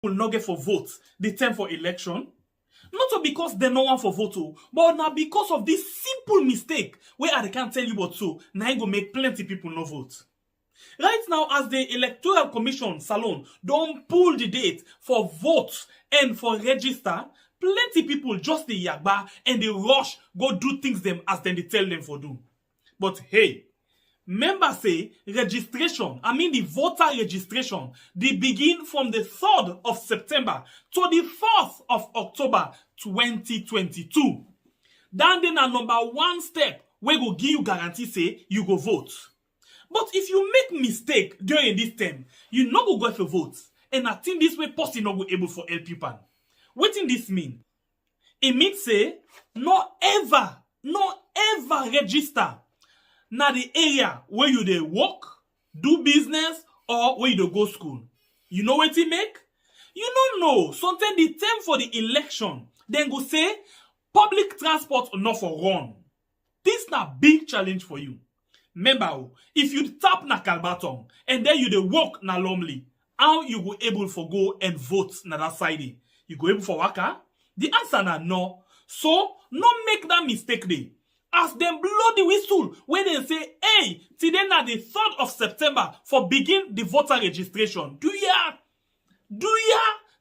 will not get for vote the time for election. Not because they no want for vote, but now because of this simple mistake where I can't tell you what so, now it go make plenty people no vote. Right now, as the Electoral Commission Salon don't pull the date for vote and for register, plenty people just the yagba and they rush go do things them as then they tell them for do. But hey, members say registration, the voter registration, they begin from the 3rd of September to the 4th of October 2022. Then a number one step where go give you guarantee say you go vote. But if you make mistake during this time, you not go for vote. And I think this way person not go able for help people. What in this mean? It means say, no ever register na the area where you dey work, do business, or where you dey go school. You know what it make? You don't know. Sometimes the time for the election, then go say, public transport not for run. This na big challenge for you. Remember, if you tap na Calbaton and then you dey walk na Lumley, how you go able for go and vote na that side? You go able for waka? The answer na no. So, no make that mistake dey. As them blow the whistle when they say, hey, today na the 3rd of September for begin the voter registration. Do ya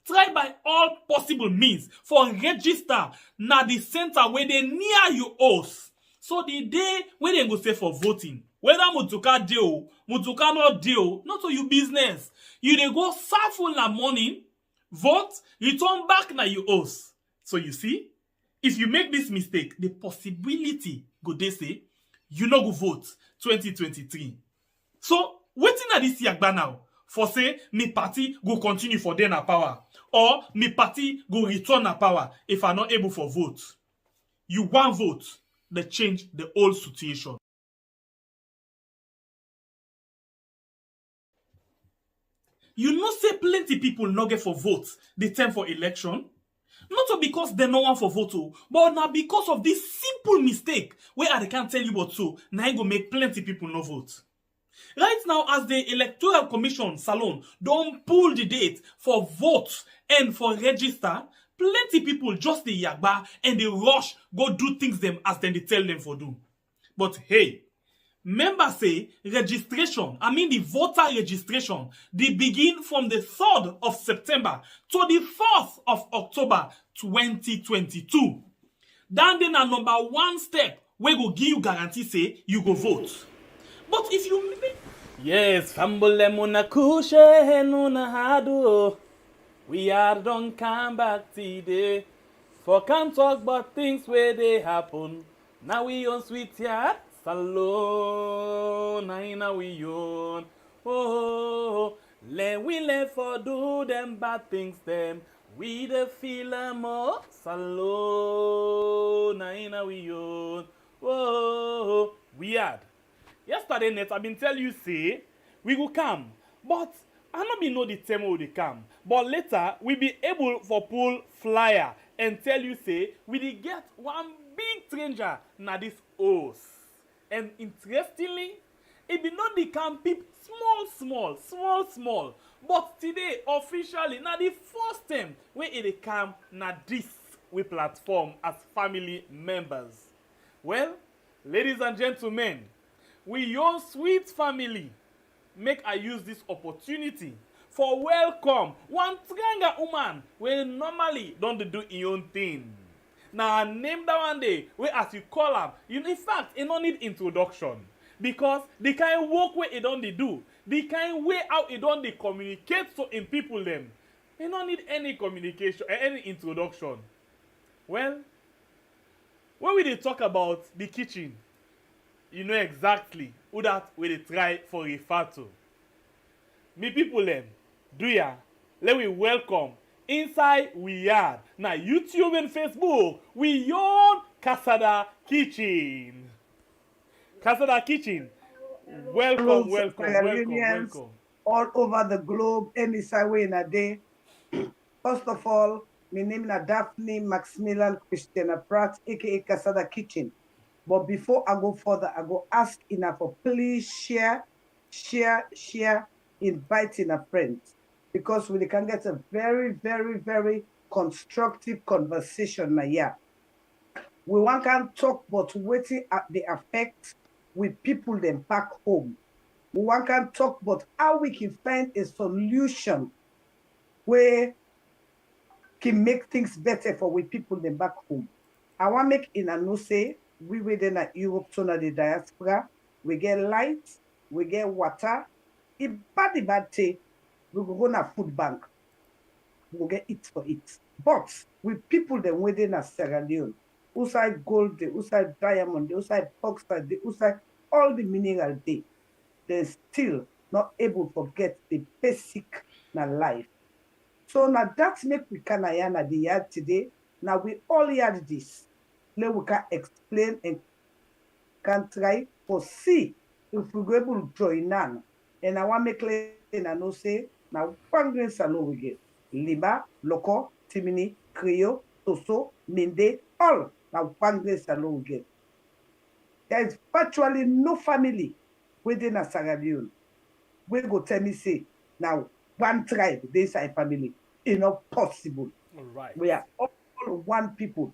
try by all possible means for register na the center where they near you house. So the day when they go say for voting, whether mutuka deal, mutuka not deal, not to you business. You dey go serve na morning, vote, return back na you house. So you see, if you make this mistake, the possibility go they say you no go vote 2023. So waiting at this yagba now for say me party go continue for then na power or me party go return na power if I not able for vote. You want vote, they change the whole situation. You know say plenty people not get for vote the time for election. Not because they no want for vote, but now because of this simple mistake where I can't tell you what so, now it go make plenty people no vote. Right now, as the Electoral Commission Salon don't pull the date for vote and for register, plenty people just the yagba and they rush go do things them as then they tell them for do. But hey, members say registration, the voter registration, they begin from the 3rd of September to the 4th of October 2022. Then a number one step where go give you guarantee say you go vote. But if you yes, fambole muna kushe nuna hadu. We are don't come back today. For can't talk about things where they happen. Now we on sweet yard. Salon, na we own. Oh, let for do them bad things them. We the feel more. Salon, na we own. Oh, weird. Yesterday night I been tell you say we go come, but I not be know the time we will come. But later we be able for pull flyer and tell you say we dey get one big stranger na this house. And interestingly, it be not the camp people small. But today, officially, na the first time when it come na this we platform as family members. Well, ladies and gentlemen, we your sweet family make I use this opportunity for welcome one tranga woman wey normally don't do in own thing. Now name that one day where as you call am, in fact it no need introduction because the kind of work where it don't do, the kind way how it don't communicate so in people them, it don't need any communication any introduction. Well, when we dey talk about the kitchen, you know exactly who that we dey try for refer to. Me people them, do ya? Let we welcome inside we yard. Now YouTube and Facebook, we own Casada Kitchen. Casada Kitchen. Welcome. All over the globe, any way in a day. First of all, my name is Daphne Maximilian Christiana Pratt, aka Casada Kitchen. But before I go further, I go ask Ina for please share, inviting a friend. because we can get a very, very, very constructive conversation now. Yeah. We want can talk about waiting at the effect with people then back home. We want can talk about how we can find a solution where can make things better for we people then back home. I want make in a no say we within at Europe to the diaspora. We get light, we get water. If bad day, we go on a food bank. We will get it for it. But with people then within a Sierra Leone, outside gold, outside diamond, outside bauxite, outside all the mineral day, they're still not able to get the basic na life. So now that make we can at the yard today. Now we all yard this. Now we can explain and can try to see if we go able to join on. And I want to make clear and I know say now one green salon we get. Liba, Loco, Timini, Creole, Toso, Minde, all now one green salon we get. There is virtually no family within a Sierra Leone. We go tell me say now one tribe, this is family. It's not possible. All right. We are all one people.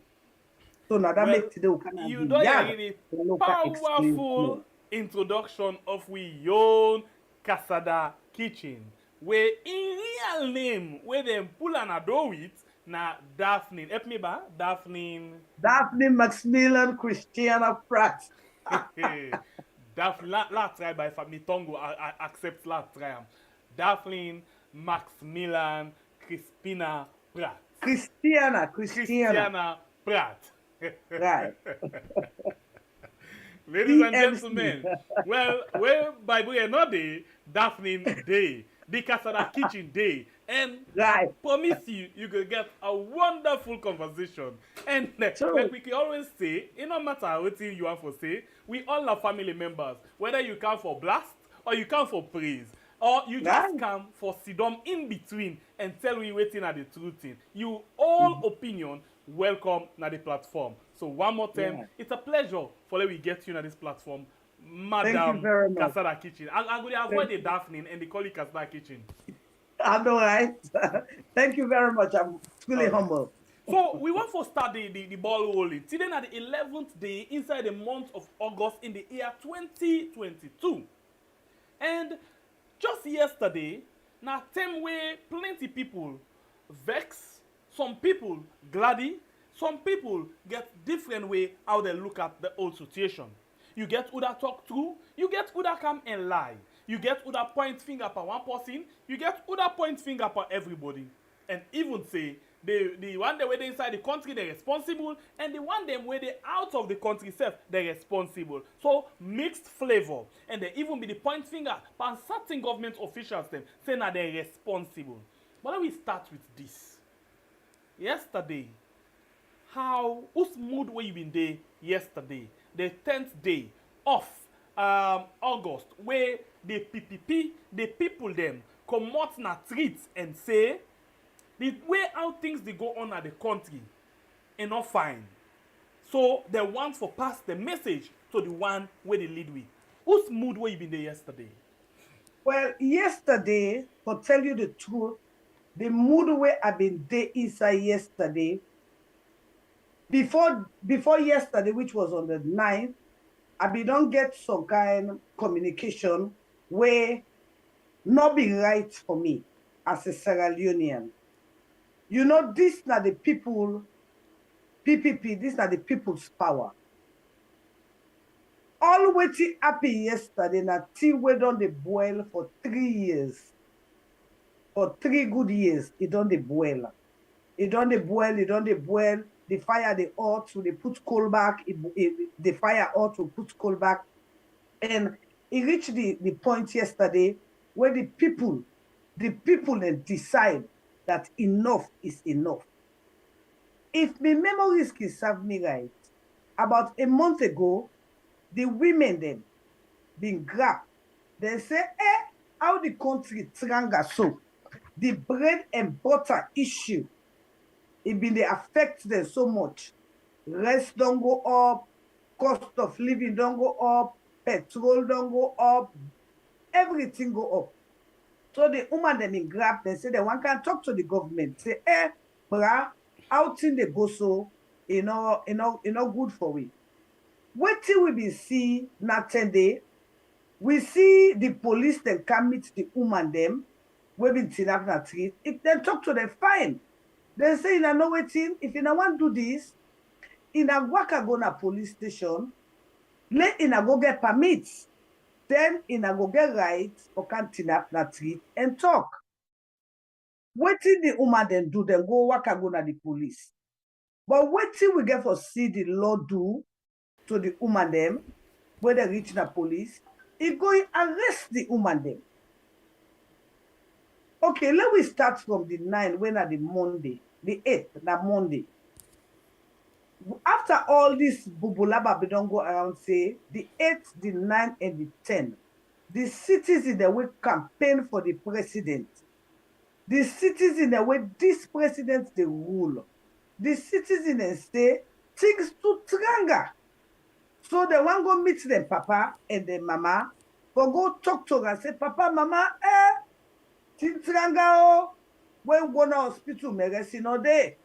So now that makes today we can you don't hear the powerful introduction of we own Casada kitchen. Where in real name, where them pull an ado with na Daphne. Help me ba? Daphne Maximilian Christiana Pratt. Daphne la try by family tongue accept la try. Daphne Maximilian Crispina Pratt. Christiana Pratt. Right. Ladies and gentlemen, well, Bible not day, Daphne day, the Casada kitchen day, and right. I promise you could get a wonderful conversation. And like we can always say, it no matter what you want to say, we all are family members, whether you come for blast or you come for praise. Or you just come for sit down in between and tell we waiting at the truth thing. You all opinion welcome na the platform. So one more time, it's a pleasure for let we get you on this platform, Madam Casada Kitchen. I'm going to avoid the Daphne and they call it Casada Kitchen. I know, right? Thank you very much. I'm really humble. So we want to start the ball rolling. Today na the 11th day inside the month of August in the year 2022. And just yesterday, na time where plenty people vex, some people gladdy, some people get different way how they look at the whole situation. You get who that talk true, you get who that come and lie. You get who that point finger at one person, you get who that point finger at everybody. And even say, the one that where they inside the country, they're responsible, and the one them where they out of the country self, they're responsible. So mixed flavor. And they even be the point finger by certain government officials them saying that they're responsible. But let me start with this. Yesterday, whose mood were you been there yesterday? The 10th day of August, where the PPP, the people them come out na streets and say the way how things they go on at the country are not fine. So they want to pass the message to the one where they lead with. Whose mood were you been there yesterday? Well, yesterday, to tell you the truth, the mood where I've been there inside yesterday, before yesterday, which was on the 9th, I be don't get some kind of communication where not be right for me as a Sierra Leonean. You know, this not the people, PPP, this not the people's power. All waiting happy yesterday, na tea we done the boil for 3 years. For 3 good years, it done the boil. It done the boil, the fire the hot, so they put coal back, the fire hot to put coal back. And it reached the point yesterday where the people then decide that enough is enough. If my memories can serve me right, about a month ago, the women then been grabbed. They say, how the country tranga so? The bread and butter issue, it been they affect them so much. Rest don't go up, cost of living don't go up, petrol don't go up, everything go up. So the woman them in grab, they say they one can talk to the government. Say, bra, outing the go so, good for we. Wait till we be see not 10 day. We see the police then come meet the woman them, we been seen up na street. If they talk to them, fine. They say, in a no waiting, if you don't want to do this, in a waka go na police station, let in a go get permits. Then in a go get rights or can tin up na street and talk. Waiting the woman then do, then go waka go na the police. But waiting we get for see the law do to the woman them, when they reach the police, it go arrest the woman them. Okay, let we start from the 9, when are the Monday, the 8th, na Monday. After all this bubulaba, we don't go around say the 8th, the 9th, and the 10th. The citizens that will campaign for the president. The citizens that way this president they rule. The citizens say things to tranga. So they want go meet them papa and their mama, for go talk to her and say, Papa, Mama, things tranga oh, when we go to hospital, medicine no day.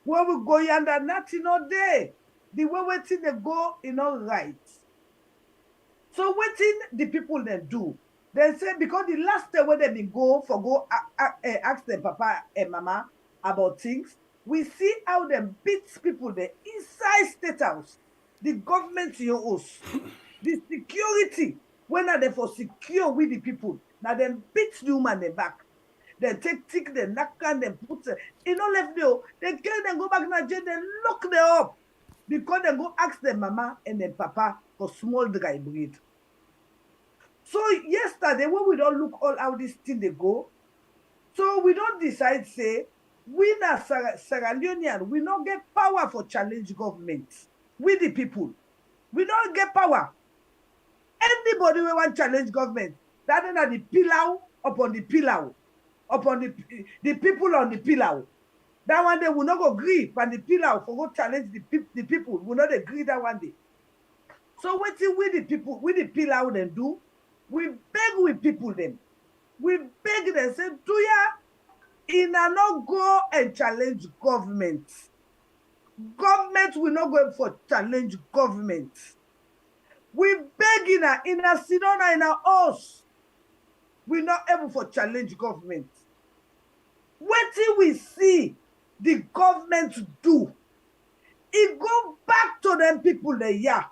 When we go yonder, nothing no day. The way waiting they go, right. So waiting the people they do. They say because the last day when they been go ask them papa and mama about things, we see how they beat people there inside State House, the government house, the security when are they for secure with the people. Now they beat the woman in the back. They take the knock and they put left there. They kill them, go back to jail, they lock them up because they go ask their mama and their papa for small dry breed. So yesterday, when we don't look all how this thing they go, so we don't decide, say, we na Sierra Leonean, we don't get power for challenge government. We the people. We don't get power. Anybody we want challenge government, that is the pillow upon the pillow, upon the people on the pillow. That one day will not agree, but the pillow for go challenge the people will not agree that one day. So what we the people, we the pillow then do, we beg with people them. We beg them, say, do ya in a not go and challenge government. Government will not go for challenge government. We beg in a Sidona, in a house. We not able for challenge government. What till we see the government do? It go back to them people there, yeah.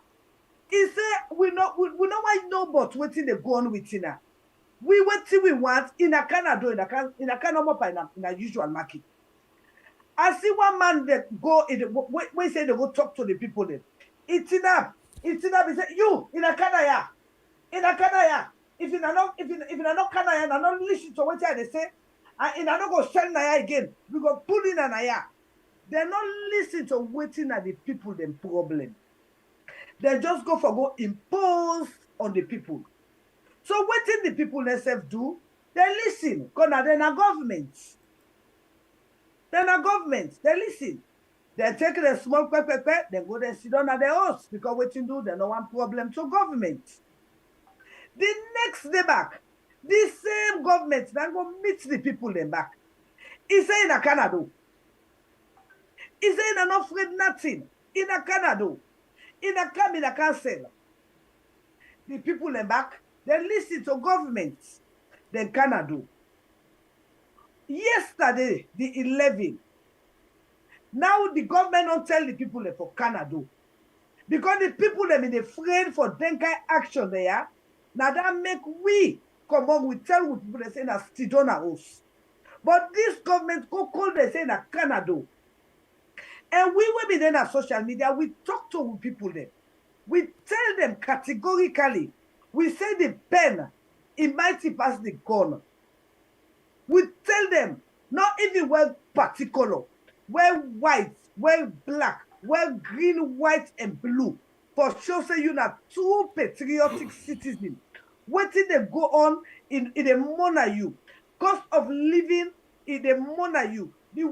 He say we not want know but waiting they go on with ina. We wait till we want in a Canada in a Canada in a usual market. I see one man that go in we say they go talk to the people there. It's enough. He say you in a Canada. In a Canada. If you not Canada, not listen to what they say, and in not go sell na again. We go put in an aya. They not listen to waiting at the people them problem. They just go impose on the people. So what did the people themselves do? They listen. Because now they're not governments. They're not governments. They listen. They take the small pepper, they go there sit down at their house. Because what you do, they no one problem to government. The next day back, the same government then go meet the people then back. He say in a Canada. He say they're not afraid nothing. In a Canada. In a council, the people in back, they listen to governments, then Canada. Yesterday, the 11th, now the government don't tell the people for Canada. Because the people them in afraid for them kind action there. Now that make we come on, we tell what people they say na Sidona house. But this government go call they say na Canada. And we will be then on social media, we talk to people there. We tell them categorically, we say the pen, it might pass the gun. We tell them, not even well particular, well white, well black, well green, white, and blue. For sure, say you're not two patriotic citizens. What did they go on in the mona you? Cost of living in the mona you. The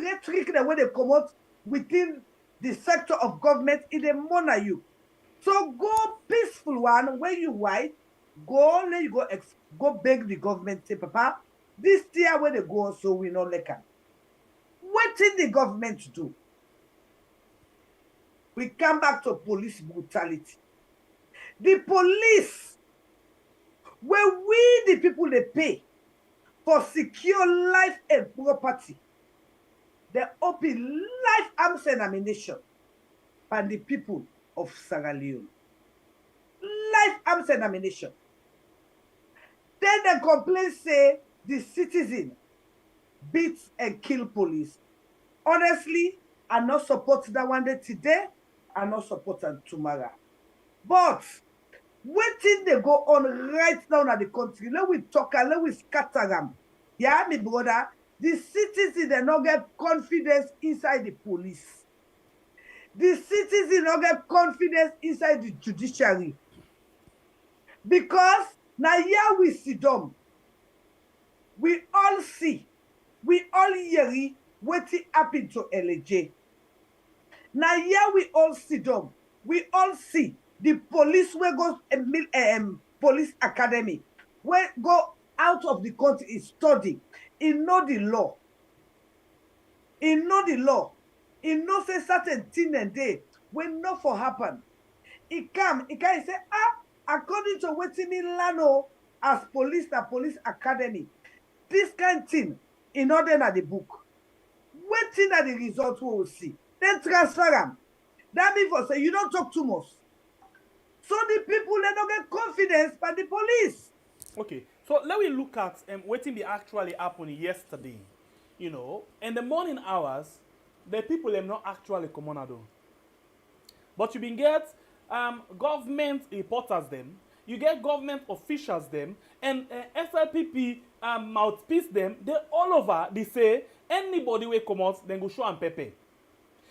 rhetoric the way they come out within the sector of government in the mona you. So go peaceful one where you white, Go only you go beg the government, say, Papa, this year where they go, so we no like am. What did the government do? We come back to police brutality. The police, where we the people they pay for secure life and property, they open life arms and ammunition by the people of Sierra Leone. Life arms and ammunition. Then the complaint say the citizen beats and kill police. Honestly, I not support that one day today. I not support them tomorrow. But wetin they go on right now in the country, let we talk and let we scatter them. Yeah, my brother, the citizens they not get confidence inside the police. The citizens not get confidence inside the judiciary. Because now here we sit down, we all see, we all hear what happened to LJ. Now here we all sit down, we all see the police where goes police academy, where go out of the country is study. He know the law. He know the law. He know say certain thing and day when not for happen. He can say, according to what he learn as police, the police academy, this kind of thing in order at the book. Waiting at the results we will see. Then transfer them. That means for say you don't talk too much. So the people they don't get confidence by the police. Okay, so let me look at what thing actually happened yesterday. You know, in the morning hours, the people have not actually come on. But you been get government reporters them, you get government officials them, and SLPP mouthpiece them. They all over. They say anybody will come out, then go show and pepper.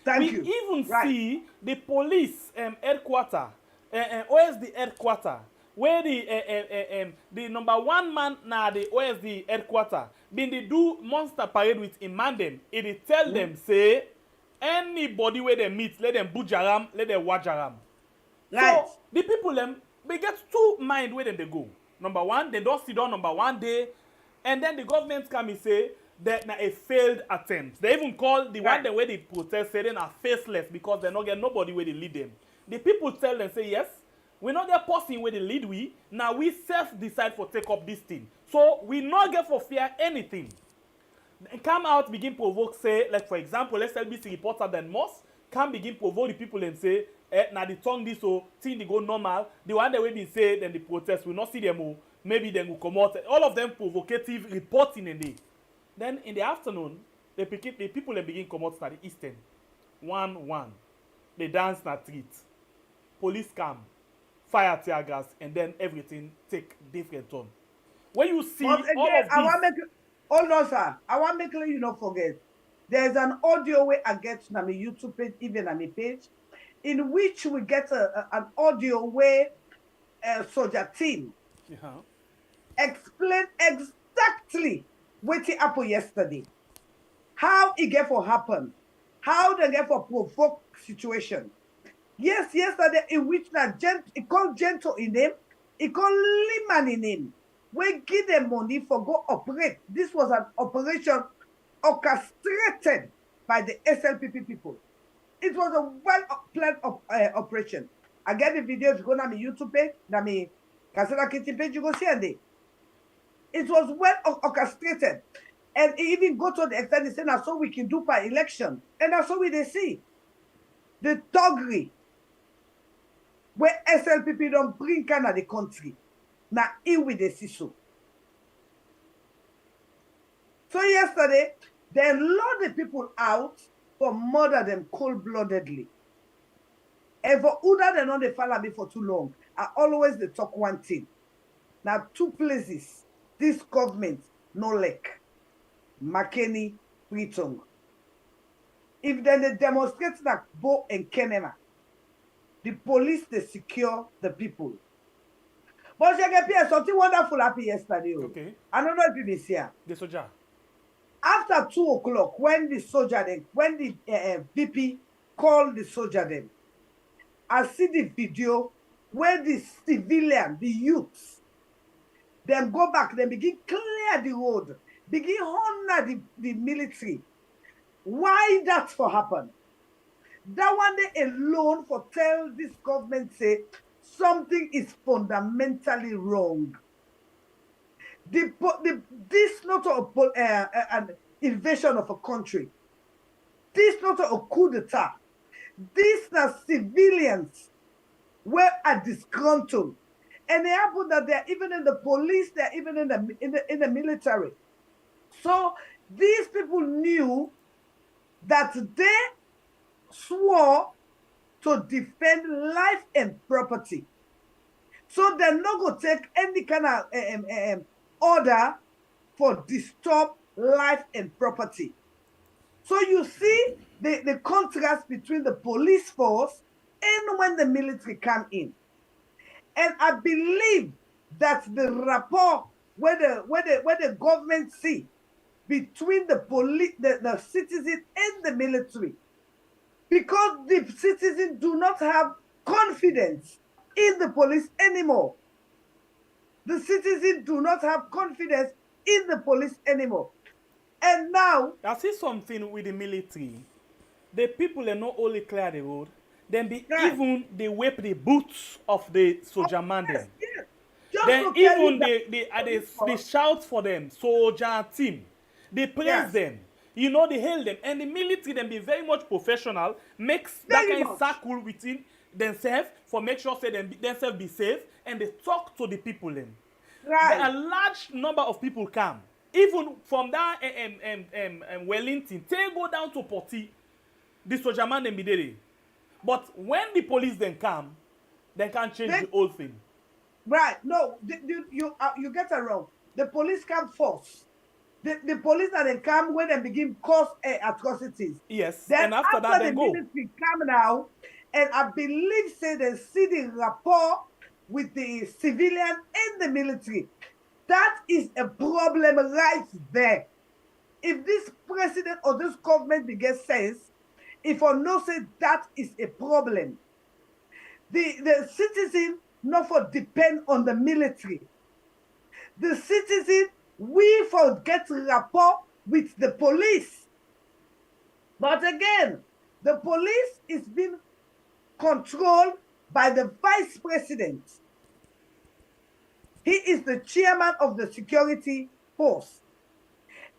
Thank you. We even see the police headquarter, OSD headquarter, where the number one man now the OSD headquarter been they do monster parade with Imandem. It tell them say anybody where they meet, let them bujaram, let them wajaram. Right. So the people them they get two mind where then they go. Number one, they don't sit down number one day, and then the government come and say that a failed attempt. They even call the one the way they protest say they are faceless because they not get nobody where they lead them. The people tell them say yes, we not get person where they lead we. Now we self decide for take up this thing. So we not get for fear anything. And come out begin provoke say like for example let's LBC reporter then Moss can begin provoke the people and say now the tongue this so thing they go normal. The one that we been say then the protest will not see them all. Maybe then will come out. All of them provocative reporting in the. Then in the afternoon, the people they begin come out to the eastern. 1-1. They dance na street. Police come, fire tear gas, and then everything take different turn. When you see But again, all of this, hold on, sir. I want to make sure you not forget. There's an audio where I get on my YouTube page, even on my page, in which we get an audio where a soldier team explain exactly what happened yesterday, how it get for happen, how they get for provoke situation. Yes, yesterday in which it called Gentle in name, it called Liman in name. We give them money for go operate. This was an operation orchestrated by the SLPP people. It was a well-planned operation. I get the video, if you go to my YouTube page, na my Casada kitchen page, you go see it. It was well orchestrated. And it even go to the extent they say, that's so we can do by election. And that's what they see. The thuggery where SLPP don't bring Canada the country. Now, here we they see so. So yesterday, they lured the people out for murder them cold-bloodedly. And for Uda, they know they follow me for too long. I always they talk one thing. Now, two places, this government, no like. Makeni, Freetongue. If then they demonstrate that Bo and Kenema, the police, they secure the people. But you get something wonderful happened yesterday. okay, I don't know if you been here. the soldier. After 2 o'clock, when the soldier then, when the VP called the soldier then, I see the video where the civilian, the youths, Then go back, then begin clear the road, begin honor the military. Why that for happen? That one day alone for tell this government say something is fundamentally wrong. This not an invasion of a country. This not a coup d'etat. These are civilians where are disgruntled. And it happened that they're even in the police, they're even in the military. So these people knew that they swore to defend life and property. So they're not going to take any kind of order for disturb life and property. So you see the contrast between the police force and when the military come in. And I believe that the rapport where the government see between the police, the citizen and the military, because the citizens do not have confidence in the police anymore. The citizens do not have confidence in the police anymore. And now I see something with the military. The people are not only clear the road, then be right. even they whip the boots of the soldier man. Yes, yes. Just Then to tell even you they shout for them, soldier team. They praise yes. them. You know, they hail them. And the military then be very much professional, makes that kind of circle within themselves for make sure say themselves be safe, and they talk to the people then. Right. A large number of people come. Even from that Wellington, they go down to Porty, the soldier man then be there. But when the police then come, they can't change the whole thing. Right. No, you get it wrong. The police come first. The police that they come when they begin cause atrocities. Yes. Then and after that, they the go. military come now, and I believe say they see the rapport with the civilian and the military. That is a problem right there. If this president or this government begins sense, if I know say that is a problem, the citizen not for depend on the military. The citizen, we forget rapport with the police. But again, the police is being controlled by the vice president. He is the chairman of the security force.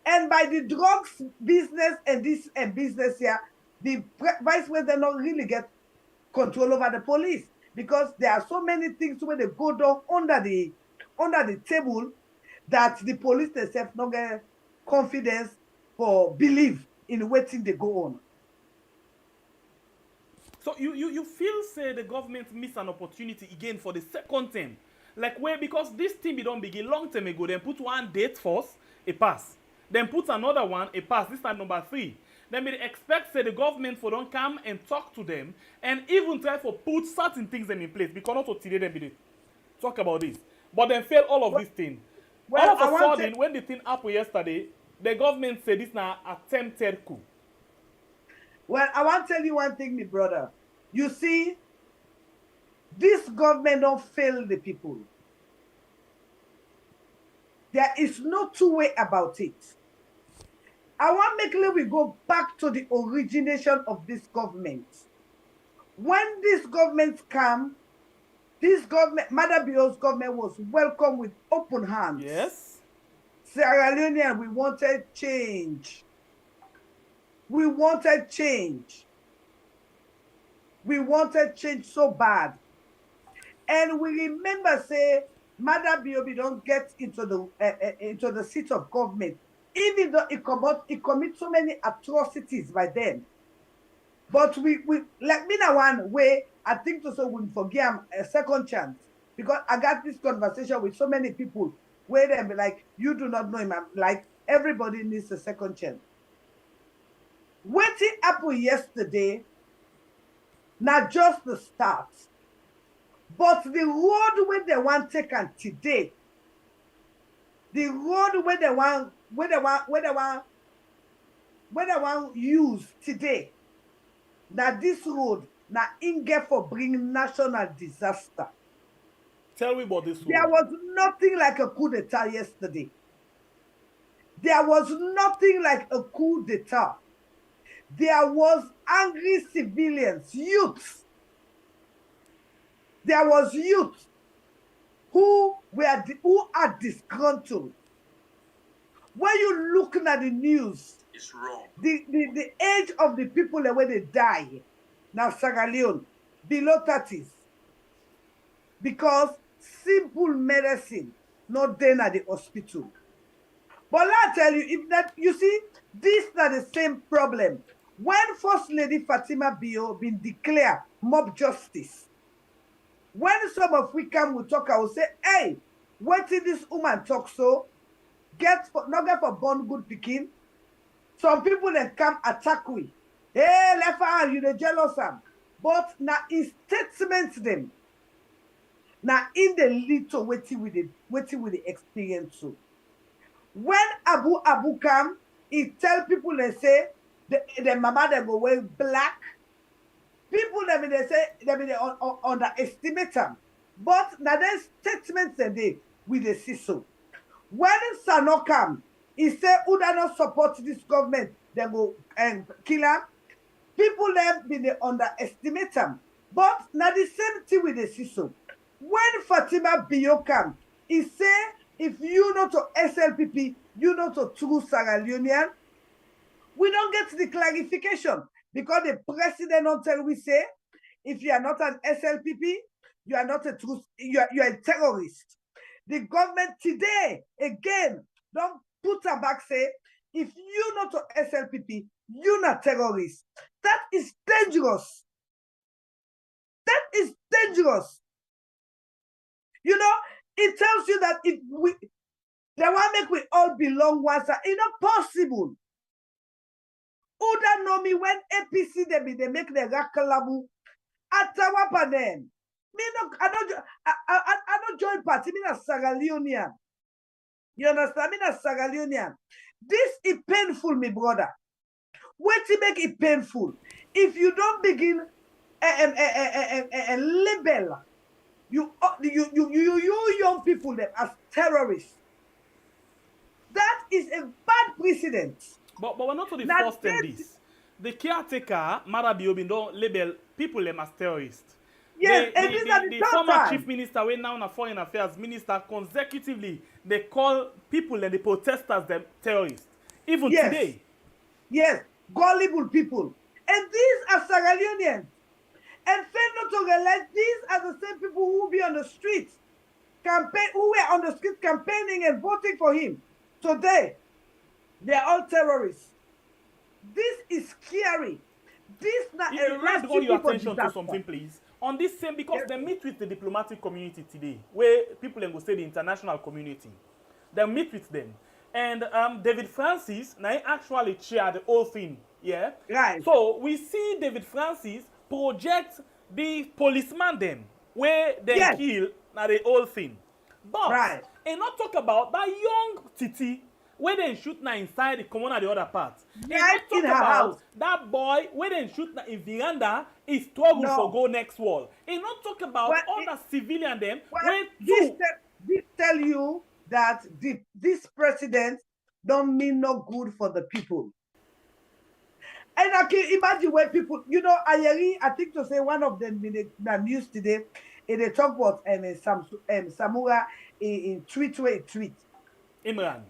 And by the drugs business and this business here, the vice president don't really get control over the police, because there are so many things where they go down under the table that the police themselves not get confidence or believe in what thing they go on. So you feel say the government miss an opportunity again for the second term, like where because this thing we don't begin long time ago, then put one date first, a pass, then put another one, a pass. This time number 3. Then we expect say the government for don't come and talk to them and even try for put certain things them in place, because not to today them be talk about this, but then fail all of these things. All of a sudden, when the thing happened yesterday, the government said this now attempted coup. Well, I want to tell you one thing, my brother. You see, this government don't fail the people. There is no two way about it. I want to make sure we go back to the origination of this government. When this government came, this government, Mother Bio's government, was welcomed with open hands. Yes. Sierra Leonean, we wanted change. We wanted change. We wanted change so bad. And we remember, say, Mother Biobi don't get into the seat of government, even though it commits so many atrocities by them. But we like me now one way, I think to so we forgive him a second chance. Because I got this conversation with so many people where they be like, you do not know him. I'm like, everybody needs a second chance. What happened yesterday, not just the start, but the road where they want taken today, the road where they want use today. Now this road, now in get for bring national disaster. Tell me about this There one. was nothing like a coup d'etat yesterday. There was nothing like a coup d'etat. There was angry civilians, youths. There was youth who are disgruntled. When you looking at the news, It's wrong. The age of the people the way they die now Sierra Leone below 30s because simple medicine not then at the hospital. But I tell you, if that you see, this is not the same problem. When First Lady Fatima Bio been declared mob justice, when some of we come will talk, I will say, hey, what did this woman talk so? Not get for born good picking. Some people that come attack we. Hey, left hand, you the jealous am. But now in statements them. Now in the little waiting with the experience so. When Abu come, he tell people they say the mama they go wear black. People they say they underestimate them. But now there's statements they with the CISO. When Sano come, he say who do not support this government, they go and kill him. People them be they underestimate them. But now the same thing with the CISO. When Fatima Bio come, he say if you not to SLPP, you not to true Sierra Leonean, we don't get the clarification because the president don't tell we say if you are not an SLPP, you are not a true, you are a terrorist. The government today again don't put a back say if you not to SLPP, you're not terrorist. That is dangerous. That is dangerous. You know, it tells you that if we they want to make we all belong once, it's not possible. Who don't know me when APC they make the rakalabu atawapa them. Me no, I don't join party. Me na Sierra Leonean. You understand? Me na Sierra Leonean. This is painful, me brother. What to make it painful? If you don't begin a label you young people them as terrorists, that is a bad precedent. But we're not to the first time this. The caretaker, Marabio, don't label people them as terrorists. Yes, and this is the former chief minister, when now a foreign affairs minister, consecutively they call people and the protesters them terrorists. Even today. Yes, gullible people. And these are Sierra Leoneans. And fail not to realize these are the same people who will be on the streets, who were on the street campaigning and voting for him. Today, they're all terrorists. This is scary. This not you draw your attention to something, please. On this same, because they meet with the diplomatic community today, where people will say the international community. They meet with them. And David Francis, now he actually chaired the whole thing. Yeah? Right. So we see David Francis project the policeman them, where they kill now the whole thing. But and not talk about that young Titi where they shoot now inside the common at the other part. And not talk about that boy where they shoot now in veranda is struggle for go next wall. And not talk about all the civilian them this tell you that this president don't mean no good for the people. And I can imagine when people, you know, I think to say one of them in the news today, they talk about Samura in tweet. Imran.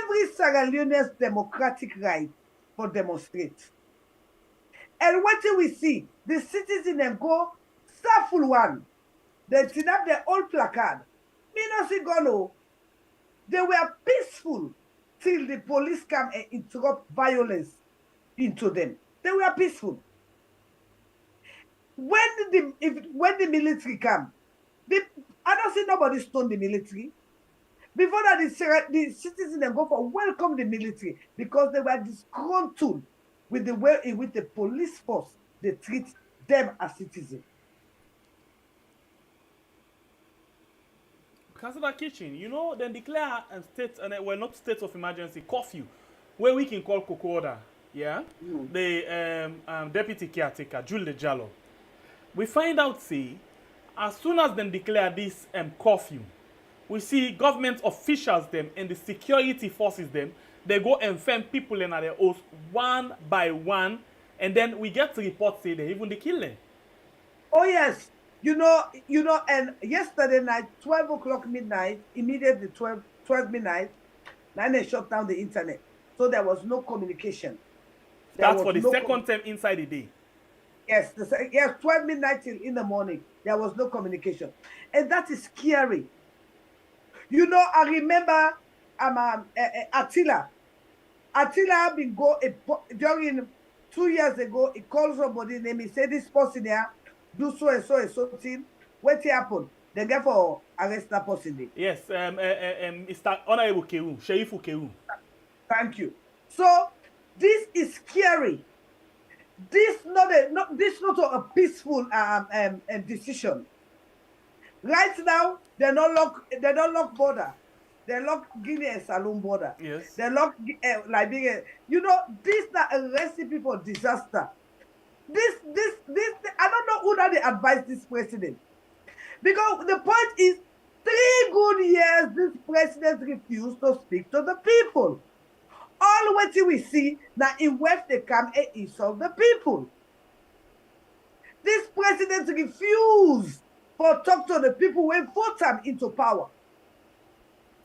Every Sierra Leone's democratic right for demonstrate. And what do we see? The citizens then go, Saful one. They sit up their old placard. Me no see go. They were peaceful till the police come and interrupt violence into them. They were peaceful. When the military come, I don't see nobody stone the military. Before that, the citizens then go for welcome the military because they were disgruntled with the way in which the police force they treat them as citizens. Casada kitchen, you know, then declare and state not states of emergency, curfew, where we can call Kokoda. Yeah, the deputy caretaker, Jules Jallo. We find out, see, as soon as them declare this curfew, we see government officials them and the security forces them, they go and find people in their house one by one, and then we get reports say they even they kill them. Oh yes, and yesterday night, 12 o'clock midnight, immediately 12 midnight, then they shut down the internet. So there was no communication. That's for the second time inside the day. Yes, 12 midnight till in the morning. There was no communication. And that is scary. I remember Attila. Attila been during 2 years ago, he called somebody name, he said this person here, do so and so and so thing. What happened? They get for arrest that person. Yes, Mr. Honorable Kewu, Sheriff Kewu. Thank you. So this is scary. This not a peaceful decision. Right now, they don't lock border. They lock Guinea and Saloon border. Yes. They lock Liberia. This is a recipe for disaster. This I don't know who that they advise this president. Because the point is, 3 good years this president refused to speak to the people. All what we see now in West they come and insult the people. This president refused to talk to the people when vote him into power.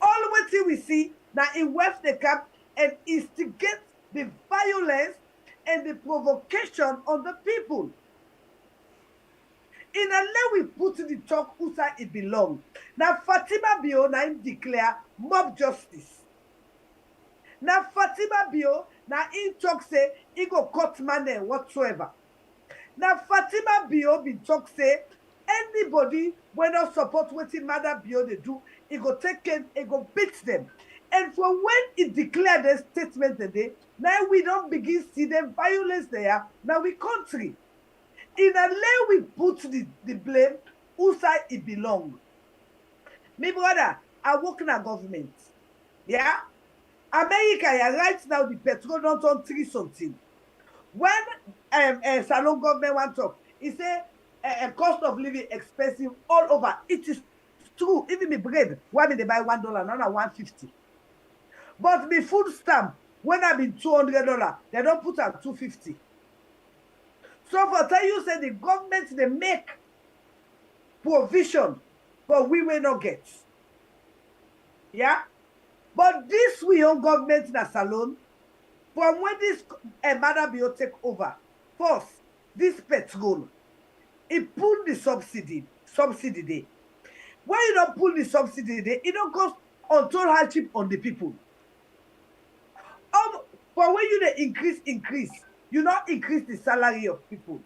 All what we see now in West they come and instigate the violence and the provocation on the people. In a way we put the talk who side it belongs. Now Fatima Bio now declare mob justice. Now Fatima Bio now in talk say he go cut man and whatsoever. Now Fatima Bio be talk say anybody when not support what Mother Bio they do, he go take them, he go beat them. And for when he declared the statement today, now we don't begin see the violence there. Now we country. In a way we put the blame who side it belong. Me brother, I work in a government. Yeah? America, right now the petrol don't on 3 something. When Salon government want to talk, he say cost of living expensive all over. It is true. Even me bread, why me they buy $1, not $1.50. But me food stamp, when I been $200, they don't put at $2.50. So for tell you say the government they make provision for we will not get. Yeah? But this we own government in a salon, from when this Mother Bio take over, first, this petrol, it pull the subsidy day. When you don't pull the subsidy day, it don't cost untold hardship on the people. For when you increase, you not increase the salary of people.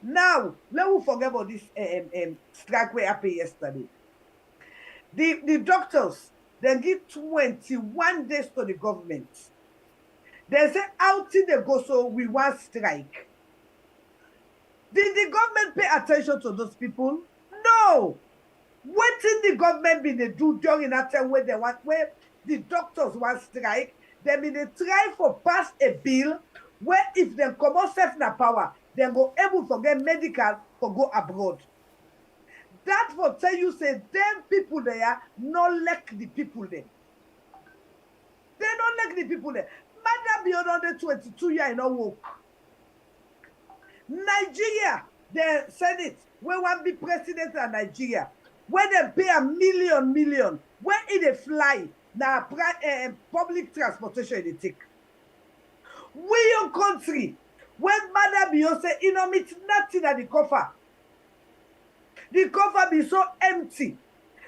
Now, let me forget about this strike we happened yesterday. The doctors, they give 21 days to the government. They say, out till they go, so we want strike. Did the government pay attention to those people? No. What did the government be they do during that time where the doctors want strike? They be they try for pass a bill where if they come out self na power, they go able to get medical to go abroad. That for tell you say them people there not like the people there. They don't like the people there. Madam beyond under 22 years in no work. Nigeria, the Senate, where one be president of Nigeria, where they pay a million, where they fly, now public transportation they take. We your country, when Madam Beyonce, you know, meet nothing at the coffer. The coffer be so empty.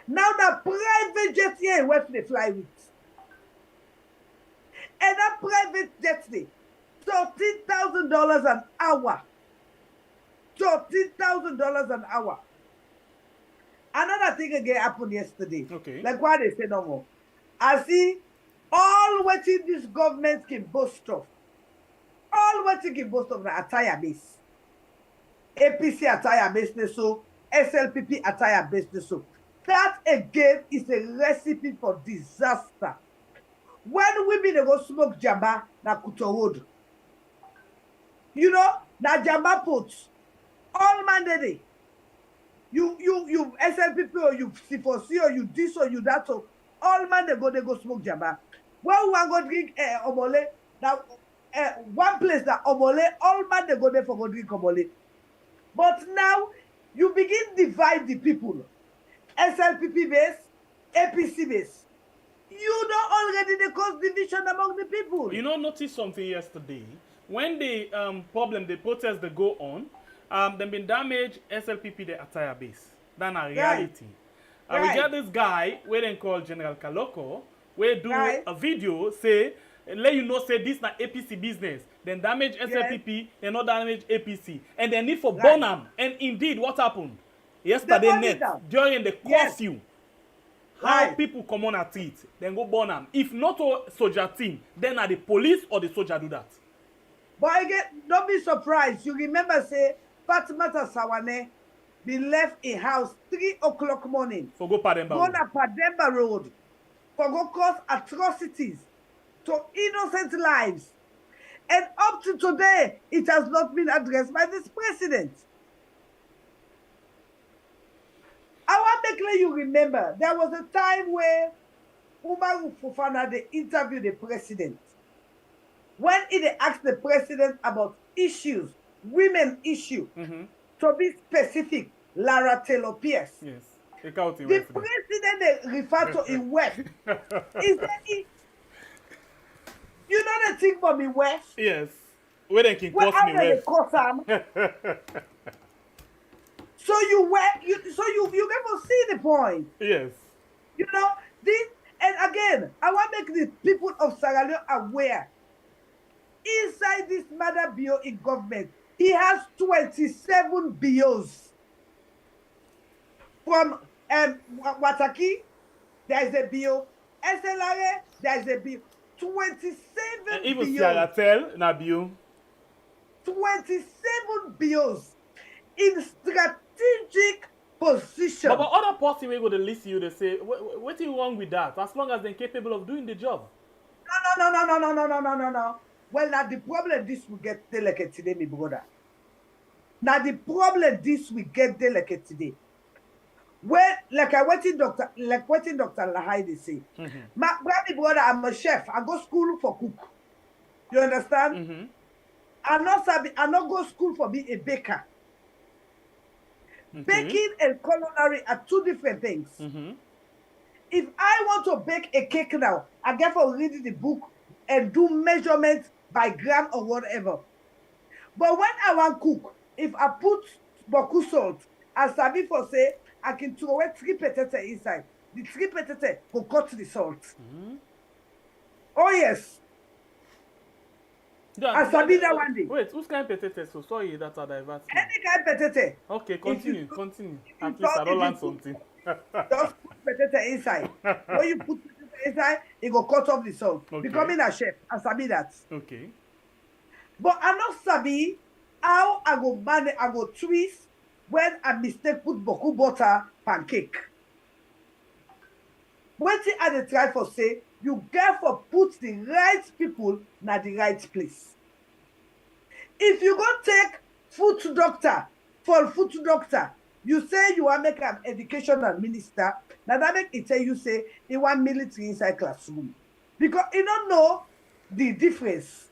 Now the private jet here, where they fly with. And that private jet day, $13,000 an hour. $13,000 an hour. Another thing again happened yesterday. Okay. Like what they say no more. I see all what in this government can boast of. All what you can boast of the attire base. APC attire base so SLPP attire base so. That again is a recipe for disaster. When women they go smoke jamba na Kuto Road. You know, na jamba pots. All Monday. You SLPP or you C4C or you this or you that, so all man they go smoke jaba. When we want go drink omole, now one place that omole, all man they go there for go drink omole. But now you begin divide the people. SLPP base, APC base. You don't already the cause division among the people. You know, notice something yesterday. When the the protest they go on, them been damaged SLPP the attire base. That's a reality. Right. We get this guy, where they call General Kaloko, where do Right. a video say, let you know say this na APC business. Then damage SLPP, and not damage APC. And they need for burn them. And indeed, what happened? Yesterday night, during the curfew, how people come on at it, then go burn them. If not a soldier team, then are the police or the soldier do that. But again, don't be surprised. You remember say Fatimata Sawane be left in house 3 o'clock morning. For go Pademba Go na Pademba Road. For go cause atrocities to innocent lives. And up to today, it has not been addressed by this president. I want to make sure you remember, there was a time where Umaru Fofana, they interviewed the president. When he asked the president about issues, women issue, to be specific, Lara Taylor Pierce. Yes. The president they refer to in West. Is that it? You know the thing for me, West? Yes. Where they can cost me West. So you never see the point. Yes. You know, this, and again, I want to make the people of Sierra Leone aware. Inside this mother bio in government, he has 27 bios. From Wataki, there is a bio. SLRA, there is a bio. 27 even bios. Siaratel, na bio. 27 bios in strategic position. But other person will go to listen you, they say, what's wrong with that? As long as they're capable of doing the job. No. Well, now the problem this will get delicate today, my brother. Now the problem this will get delicate today. Well, like what Dr. Lahide say. My brother, I'm a chef. I go school for cook. You understand? I not go school for being a baker. Baking and culinary are two different things. If I want to bake a cake now, I get for reading the book and do measurements by gram or whatever. But when I want cook, if I put boku salt, I sabi for say I can throw away 3 petete inside. The 3 petete will cut the salt. Oh yes. I sabi that one day. Wait, who's kind of petete? So sorry that I diverted. Any kind of petete. Okay, continue. At least I don't learn something. Just put petete inside. When you put petete inside, it will cut off the salt. Okay. Becoming a chef, I sabi that. Okay. But I not sabi how I go manage, I go twist when I mistake put boku butter pancake. When I dey try for say, you get for put the right people na the right place. If you go take food doctor, you say you want make an educational minister, now that make it tell you say you want military inside classroom. Because you don't know the difference.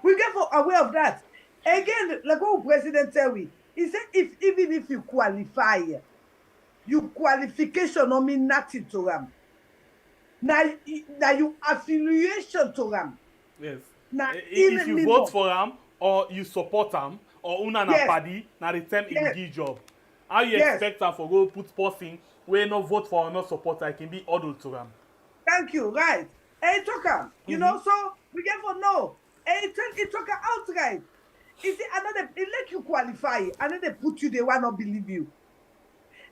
We get for aware of that. Again, like what president tell we, he said even if you qualify, your qualification don't mean nothing to them. Now your affiliation to them. Yes. Now, if you vote for them or you support them or una na party, na the time it give job. How you expect them for go put person where no vote for or no support, I can be huddled to them. Thank you, right. Hey, talker, you know, so we get for no. Hey, talker outright. You see, another it let you qualify, and then they put you, they will not believe you.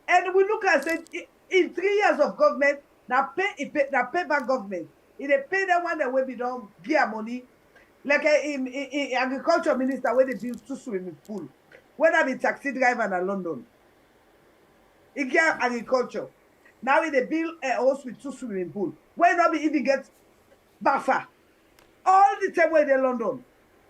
And we look and say, in 3 years of government, now pay back government. If they pay that one that will be done, give money. Like in agriculture minister, where they build 2 swimming pool. When I be taxi driver in London. It get agriculture. Now they build a house with 2 swimming pool. Where not be even get buffer. All the time where they London.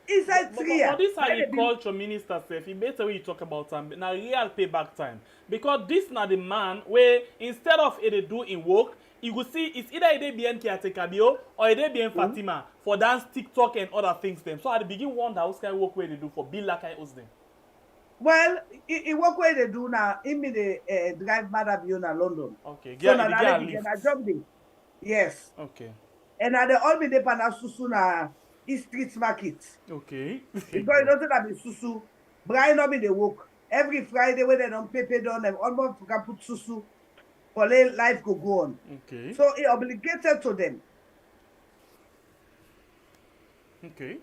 inside 3 years. But this agriculture minister says, he better when you talk about time, now real payback time. Because this now the man where instead of it do in work, you will see it's either they be in caretaker or they be in Fatima for dance, TikTok and other things them. So at the beginning wonder how kind of work where they do for bill like I was them. Well, it work where they do now, in me the drive mother in London. Okay, so now they begin a job day. Yes. Okay. And now they all be there pana susu na East Street Market. Okay. Because it doesn't have susu. Brian not be the work. Every Friday when they don't pay done, them almost can put susu for life go on. Okay. So it obligated to them. Okay.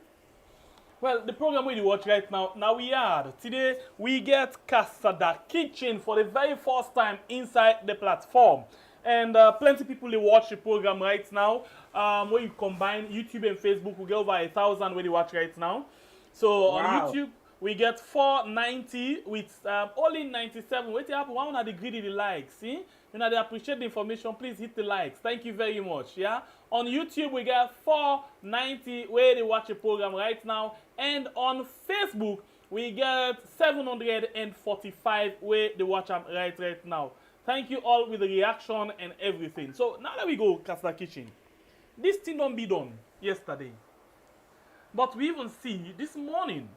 Well, the program we watch right now we are. Today, we get Casada Kitchen for the very first time inside the platform. And plenty people they watch the program right now. Where you combine YouTube and Facebook, we get over 1,000 where they watch right now. So on YouTube, we get 490 with only 97. Wait up, one of the greedy the likes. See? You know, they appreciate the information. Please hit the likes. Thank you very much. Yeah. On YouTube, we get 490 where they watch the program right now. And on Facebook, we get 745 where they watch them right now. Thank you all with the reaction and everything. So now that we go, Casada Kitchen. This thing don't be done yesterday. But we even see this morning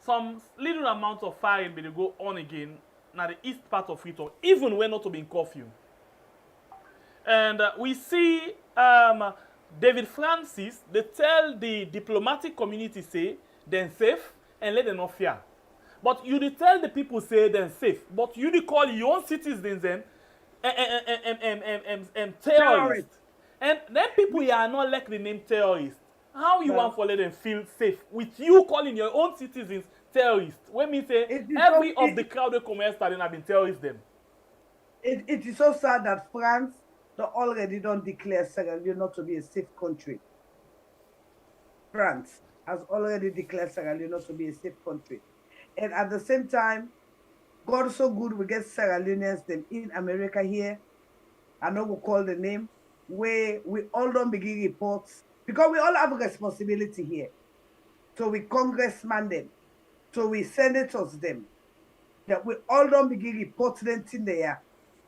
some little amount of firing will go on again now the east part of Freetown, even when not to be in curfew. And we see David Francis, they tell the diplomatic community say they're safe and let them not fear. But you tell the people say they're safe, but you call your own citizens then terrorists. And then people here are not like the name terrorists. How you want to let them feel safe with you calling your own citizens terrorists? When me say every of the crowd that come here starting have been terrorists them. It is so sad that France already don't declare Sierra Leone not to be a safe country. France has already declared Sierra Leone not to be a safe country. And at the same time, God so good we get Sierra Leoneans them in America here. I know we call the name, where we all don't begin reports because we all have a responsibility here. So we congressman them, so we senators them, that we all don't begin reporting them in there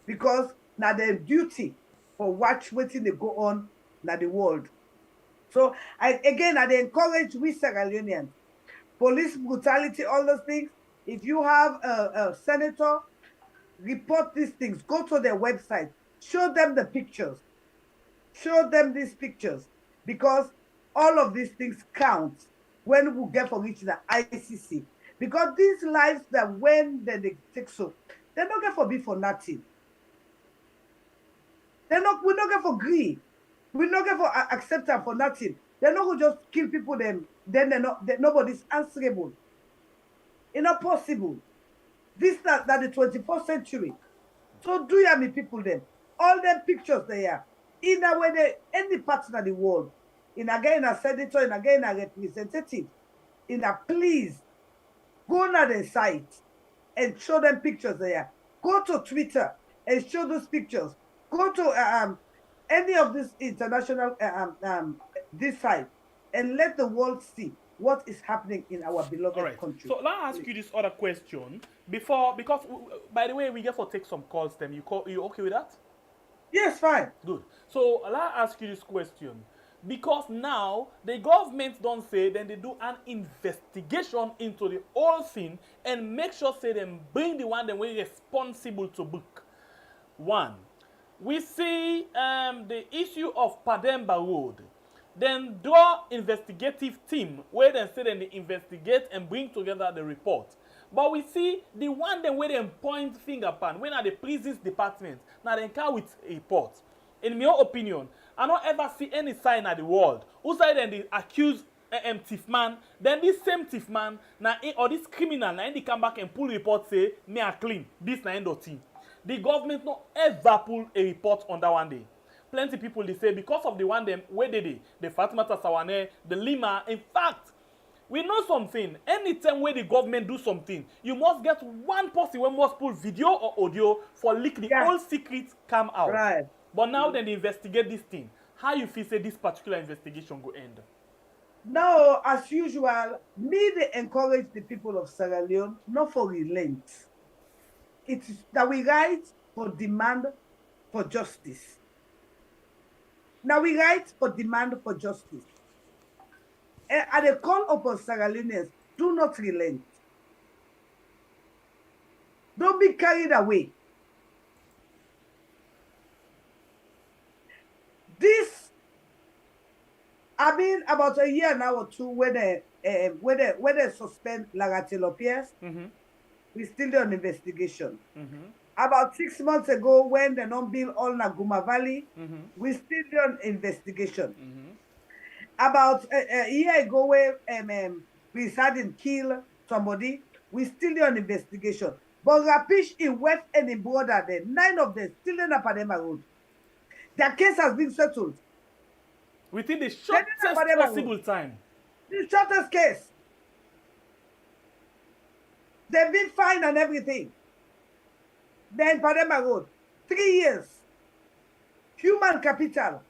because now their duty for watch waiting they go on now the world. So I encourage we Sierra Leoneans, police brutality, all those things. If you have a senator, report these things. Go to their website. Show them the pictures. Show them these pictures. Because all of these things count when we get for reaching the ICC. Because these lives that when they take so, they don't get for be for nothing. We not get for greed. We not get for acceptance for nothing. They're not going to just kill people then nobody's answerable. It's not possible. This that the 21st century. So do you have me people then? All them pictures there. In a way, any part of the world, in again a senator, in again a representative, in a please, go on the site and show them pictures there. Go to Twitter and show those pictures. Go to any of this international this site and let the world see what is happening in our beloved country. So let me ask you this other question because by the way, we get to take some calls. Them, you okay with that? Yes, fine. Good. So let me ask you this question because now the government don't say, then they do an investigation into the whole thing and make sure say them bring the one that we're responsible to book. One, we see the issue of Pademba Road. Then draw investigative team where they say then they investigate and bring together the report. But we see the one then where they point finger pan when at the prisons department now they come with a report. In my opinion, I don't ever see any sign at the world who say then they accuse thief man, then this same thief man now or this criminal now they come back and pull report say me are clean. This na end of thing. The government not ever pull a report on that one day. Plenty people they say because of the one them where they did the Fatima Tasawane, the Lima. In fact, we know something. Anytime where the government do something, you must get one person who must pull video or audio for leak the whole secrets come out. Right. But now then they investigate this thing. How you feel say this particular investigation go end? Now, as usual, me they encourage the people of Sierra Leone not for relent. It is that we write for demand for justice. Now we write for demand for justice. And the call upon Sierra Leoneans, do not relent. Don't be carried away. This, I mean, about a year now or two, when they suspend Lagati Lopez, we still on investigation. About 6 months ago, when they don't build all Naguma Valley, we still on investigation. About a year ago, where Prince Harden killed somebody, we still on investigation. But Rapish in West and in border, there, 9 of them still in Apadema Road. Their case has been settled. Within the shortest possible time. The shortest case. They've been fined and everything. They're in Padema Road. 3 years. Human capital.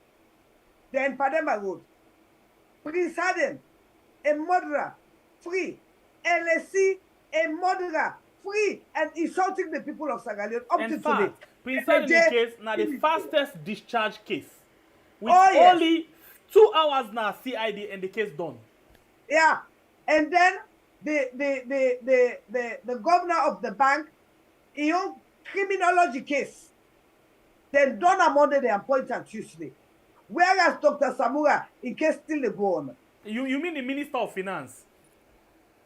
They're in Padema Road. Prince Harden, a murderer, free. LSC, a murderer, free. And insulting the people of Sierra Leone up to today. Prince Harden case now the fastest discharge case. With only 2 hours now CID and the case done. Yeah. And then the governor of the bank, in your criminology case, then done on Monday, they appoint on Tuesday. Whereas Dr. Samura, in case still they go on. You mean the Minister of Finance?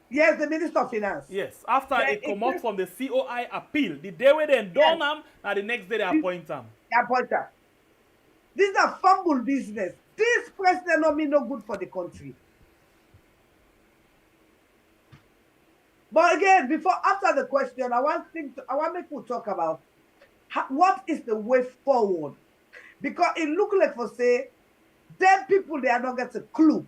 Yes, the Minister of Finance. Yes, after it come out from the COI appeal, the day where they done them, and the next day they appoint them. They appoint them. This is a fumble business. This president not mean no good for the country. But again, after the question, I want people to talk about what is the way forward. Because it look like for say, them people, they are not get a clue.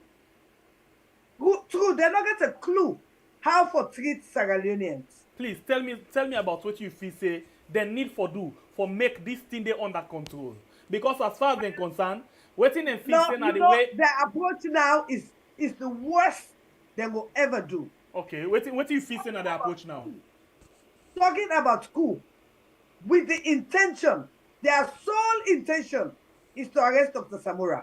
True, they not get a clue how to treat Sierra Leoneans. Please tell me about what you feel say they need for do for make this thing they under control. Because as far as they're concerned, waiting and feel say the way the approach now is the worst they will ever do. Okay, what do you feel say the approach now? Talking about coup with the intention. Their sole intention is to arrest Dr. Samura.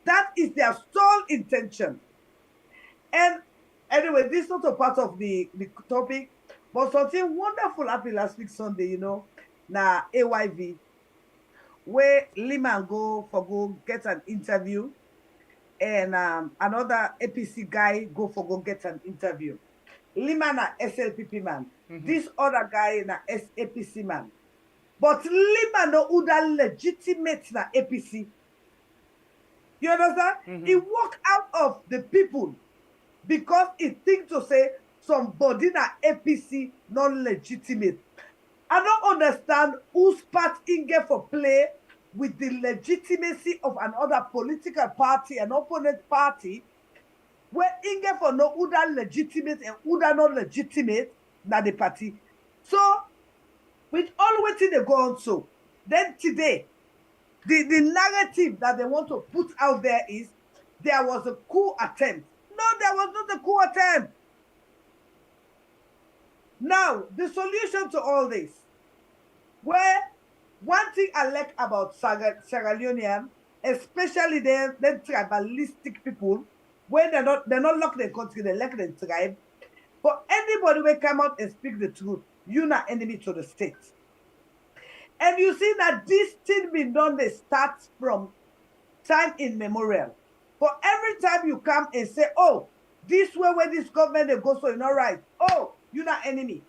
That is their sole intention. And anyway, this is not a part of the topic, but something wonderful happened last week Sunday, na AYV, where Lima go get an interview, and another APC guy go get an interview. Lima na SLPP man. This other guy na APC man. But Lima no uda legitimate na APC. You understand? He walk out of the people because he think to say somebody na APC non-legitimate. I don't understand whose part in get for play with the legitimacy of another political party, an opponent party, where in get for no uda legitimate and uda not legitimate na the party. So with all waiting they go on so. Then today, the narrative that they want to put out there is there was a coup attempt. No, there was not a coup attempt. Now, the solution to all this, where one thing I like about Sierra Leonean, especially them tribalistic people, when they're not locked in the country, they like the tribe. But anybody will come out and speak the truth, you're not enemy to the state. And you see that this thing been done, they start from time immemorial. But every time you come and say, oh, this way where this government they go, so you're not right. Oh, you're not enemy.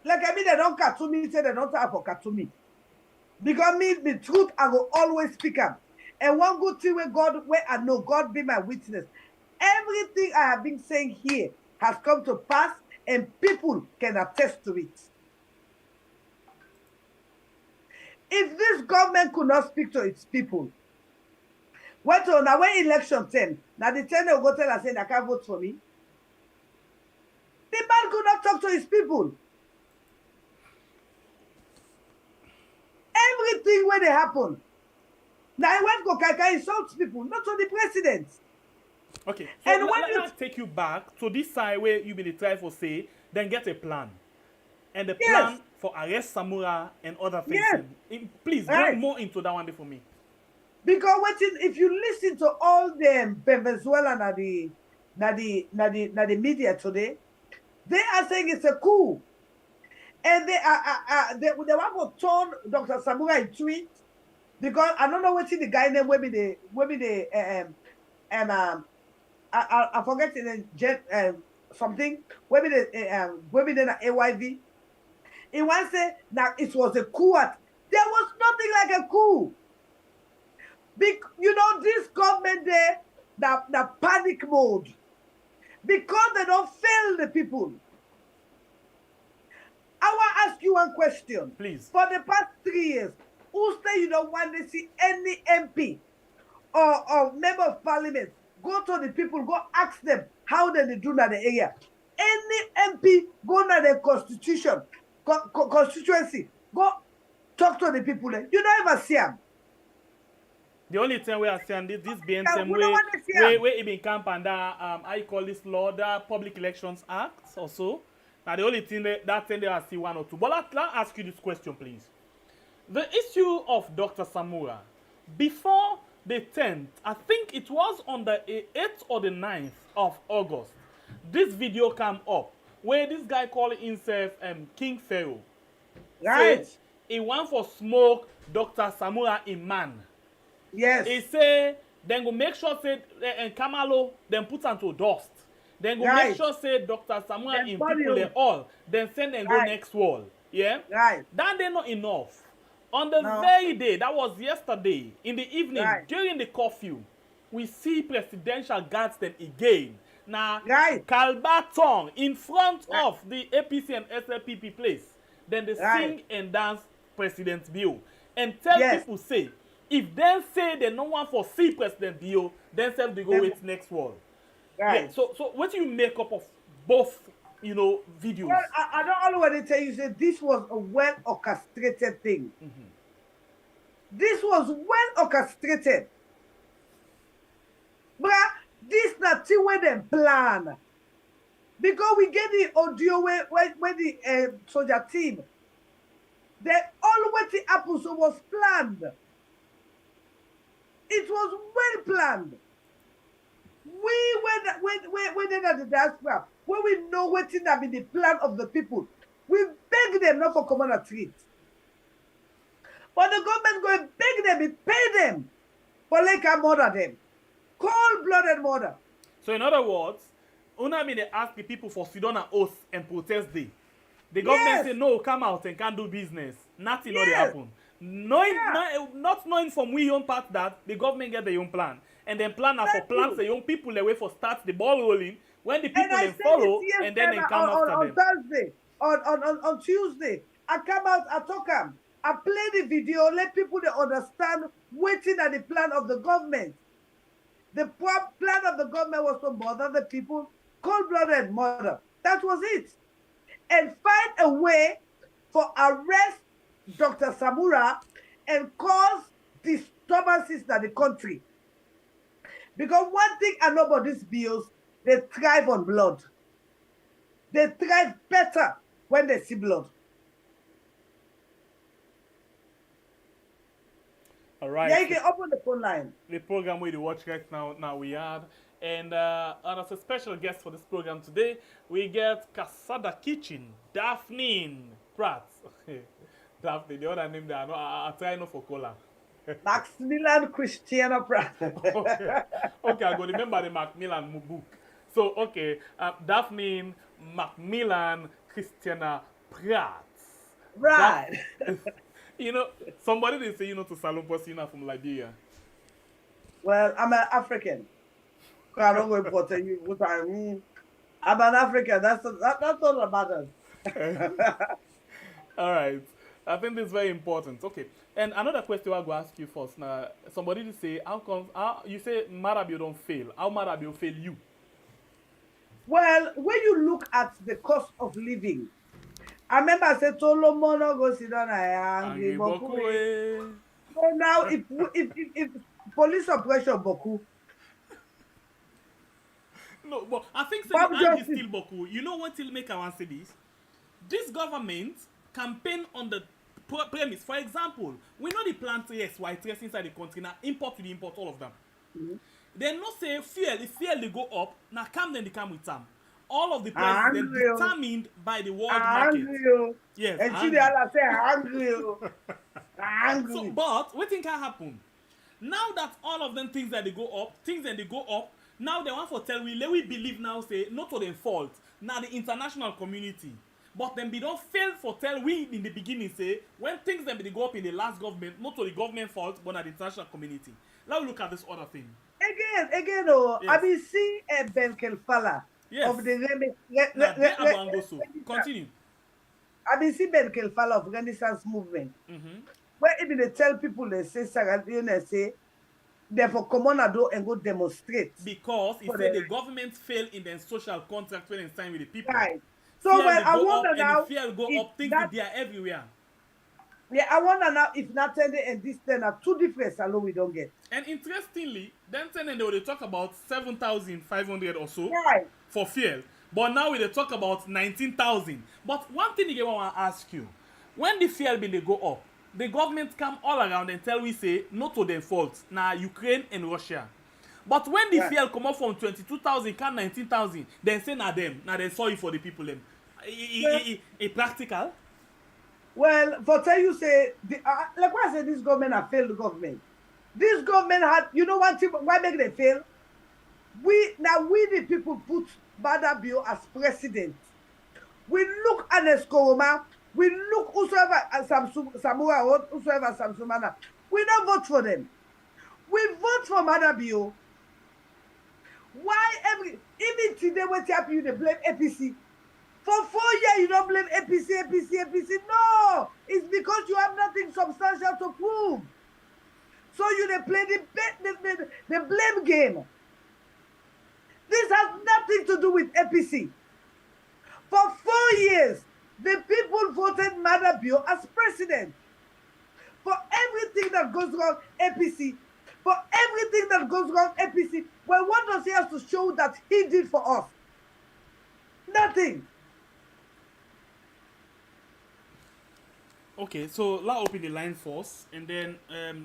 Like I mean, they don't cartoon me, say they don't have for cartoon me. Because me, the truth, I will always speak up. And one good thing where I know God be my witness. Everything I have been saying here has come to pass, and people can attest to it. If this government could not speak to its people, when election 10, now the 10 will go tell us saying I can't vote for me. The man could not talk to his people. Everything when they happen, Now I went go kaka insult people, not only president. Okay, so And when let's take you back to this side where you been try for say, then get a plan. And the yes, plan for arrest Samura and other things. yes, Please go right. more into that one for me. Because if you listen to all them Venezuela na the media today, they are saying it's a coup. And they want to turn Dr. Samura into it because I don't know what's the guy name maybe the I forget the jet something maybe the AYV. He once say now it was a coup. There was nothing like a coup. You know, this government there, the panic mode. Because they don't fail the people. I want to ask you one question. Please. For the past 3 years, who say you don't want to see any MP or member of parliament go to the people, go ask them how they do in the area? Any MP go to the constituency, go talk to the people. You don't ever see them. The only thing we are saying this BNTM where it been camp under I call this law, the Public Elections Act or so. Now the only thing that thing they are see one or two. But let's ask you this question, please. The issue of Dr. Samura, before the 10th, I think it was on the 8th or the 9th of August, this video came up where this guy called himself King Pharaoh. Right. Say he want for smoke Dr. Samura in man. Yes. He say then go make sure say and Kamalo then put on to dust. Then go make sure say Dr. Samura in people they all. Then send them go next wall. Yeah? Right. That they not enough. On the very day, that was yesterday, in the evening, during the curfew, we see presidential guards them again. Now, Kalbatong in front of the APC and SLPP place. Then they sing and dance President Bio. And tell people say, if they say they no one for see President Bio, then self they go with next wall. Yeah, so what do you make up of both, videos? Well, I don't already tell you, say this was a well orchestrated thing. This was well orchestrated. But this not where they plan. Because we get the audio where the soldier team, they always the episode was planned. It was well planned. We went at the diaspora, when we know what in that be the plan of the people, we beg them not for common treat. But the government go and beg them, and pay them for like a murder them. Cold-blooded murder. So in other words, Una mean they ask the people for sit down an oath and protest day. The government say no, come out and can't do business. Nothing not happen. Not knowing from we own part that the government get their own plan. And then plan for plans the young people the way for start the ball rolling. When the people then follow and then they come after them. On Thursday, on Tuesday, I come out, I talk them. I play the video, let people understand waiting at the plan of the government. The plan of the government was to murder the people, cold-blooded murder. That was it. And find a way for arrest Dr. Samura and cause disturbances in the country. Because one thing I know about these bills, they thrive on blood. They thrive better when they see blood. All right. Yeah, you can open the phone line. The program we watch right now we had. And as a special guest for this program today, we get Casada Kitchen, Daphne Pratt. Daphne, the other name there, I try not for cola. Maximilian Christiana Pratt. Okay, I go remember the Macmillan book. So, okay, Daphne Macmillan Christiana Pratt. Right. Somebody they say, to Salon Posina from Liberia. Well, I'm an African. I don't go important you. I'm an African. That's all that matters. All right. I think this is very important. Okay. And another question I'll go ask you first. Now, somebody to say, you say Marabio don't fail. How Marabio fail you? Well, when you look at the cost of living, I remember I said, Tolo Mono go sit down So now, if police operation Boku, No, but I think say the Bob hand is Justice, still Boku. You know what will make I want to say this? This government campaign on the premise. For example, we know the plant yes, white yes inside the country. Now import to the import all of them. They no say fuel. If fuel they go up, now come then they come with some. All of the prices then angry, determined by the world market. angry, Yes, and she angry. the say angry, So, angry. but what think can happen? Now that all of them things that they go up, things that they go up, now they want for tell we let we believe now say not to them fault. Now the international community. But then we don't fail for tell we in the beginning say when things then they go up in the last government, not to the government fault, but at the international community. Now look at this other thing. Again, oh, I Yes. been see Ben Kelfala Yes. of the Now they are going to go so. Continue. I been see Ben Kelfala of Renaissance movement. Where even they tell people they say Sarah they say therefore come on do and go demonstrate. Because he said the government failed in their social contract when they sign with the people. Right. So Fear well, they I go wonder up, now and if fear go if up, things that, they are everywhere. yeah, I wonder now if Nathan and this then are two different salon we don't get. And interestingly, then they will talk about 7,500 or so Right. for fuel. But now we talk about 19,000. But one thing again I want to ask you, when the fuel bill they go up, the government come all around and tell we say not to their fault. Now Ukraine and Russia. But when the fuel come up from 22,000 come 19,000, then say na them. Now they sorry for the people them. Practical. Well, for tell you say like why I say this government have failed government. This government had, you know one thing why make them fail? We the people put Badabio as president. We look at Eskoroma, we look whosoever as Samura, whosoever Samsumana. We don't vote for them. We vote for Badabio. Why even today what happen you they blame APC? For 4 years you don't blame APC. No, it's because you have nothing substantial to prove. So you they play the blame game. This has nothing to do with APC. For 4 years, the people voted Madabio as president. For everything that goes wrong, APC. For everything that goes wrong, APC. Well, what does he have to show that he did for us? Nothing. Okay, so let's open the line first, and then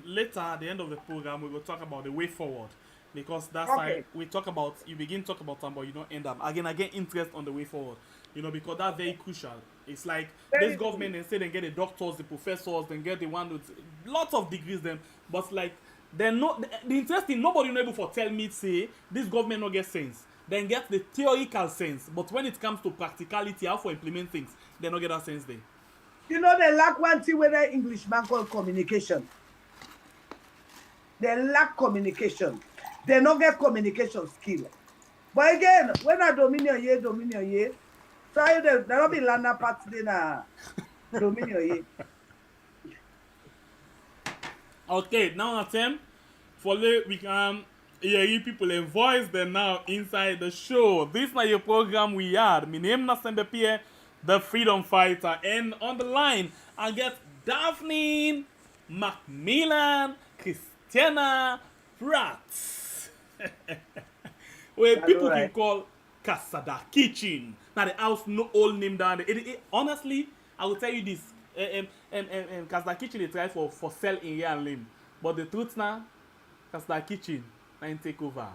later at the end of the program we will talk about the way forward, because that's why we talk about you begin talk about them, but you don't end up again. I get interest on the way forward, you know, because that's very crucial. It's like this government and say they get the doctors, the professors, then get the one with lots of degrees, them, but like they're not the interesting. Nobody know able for tell me say this government not get sense. Then get the theoretical sense, but when it comes to practicality, how for implement things, they don't get that sense there. You know, they lack one thing with the Englishman called communication. They lack communication. They don't get communication skill. But again, when I dominion ye, so they don't be lana parts in a dominion ye. Okay, now it's time for we can hear people and voice them now inside the show. This is your program we are. My name is Pierre, the freedom fighter, and on the line I get Daphne, Macmillan, Christiana, Pratt. Where people can call Casada Kitchen. Now the house no old name down there. Honestly, I will tell you this. Casada Kitchen they try for sell in real name. But the truth now, Casada Kitchen and take over.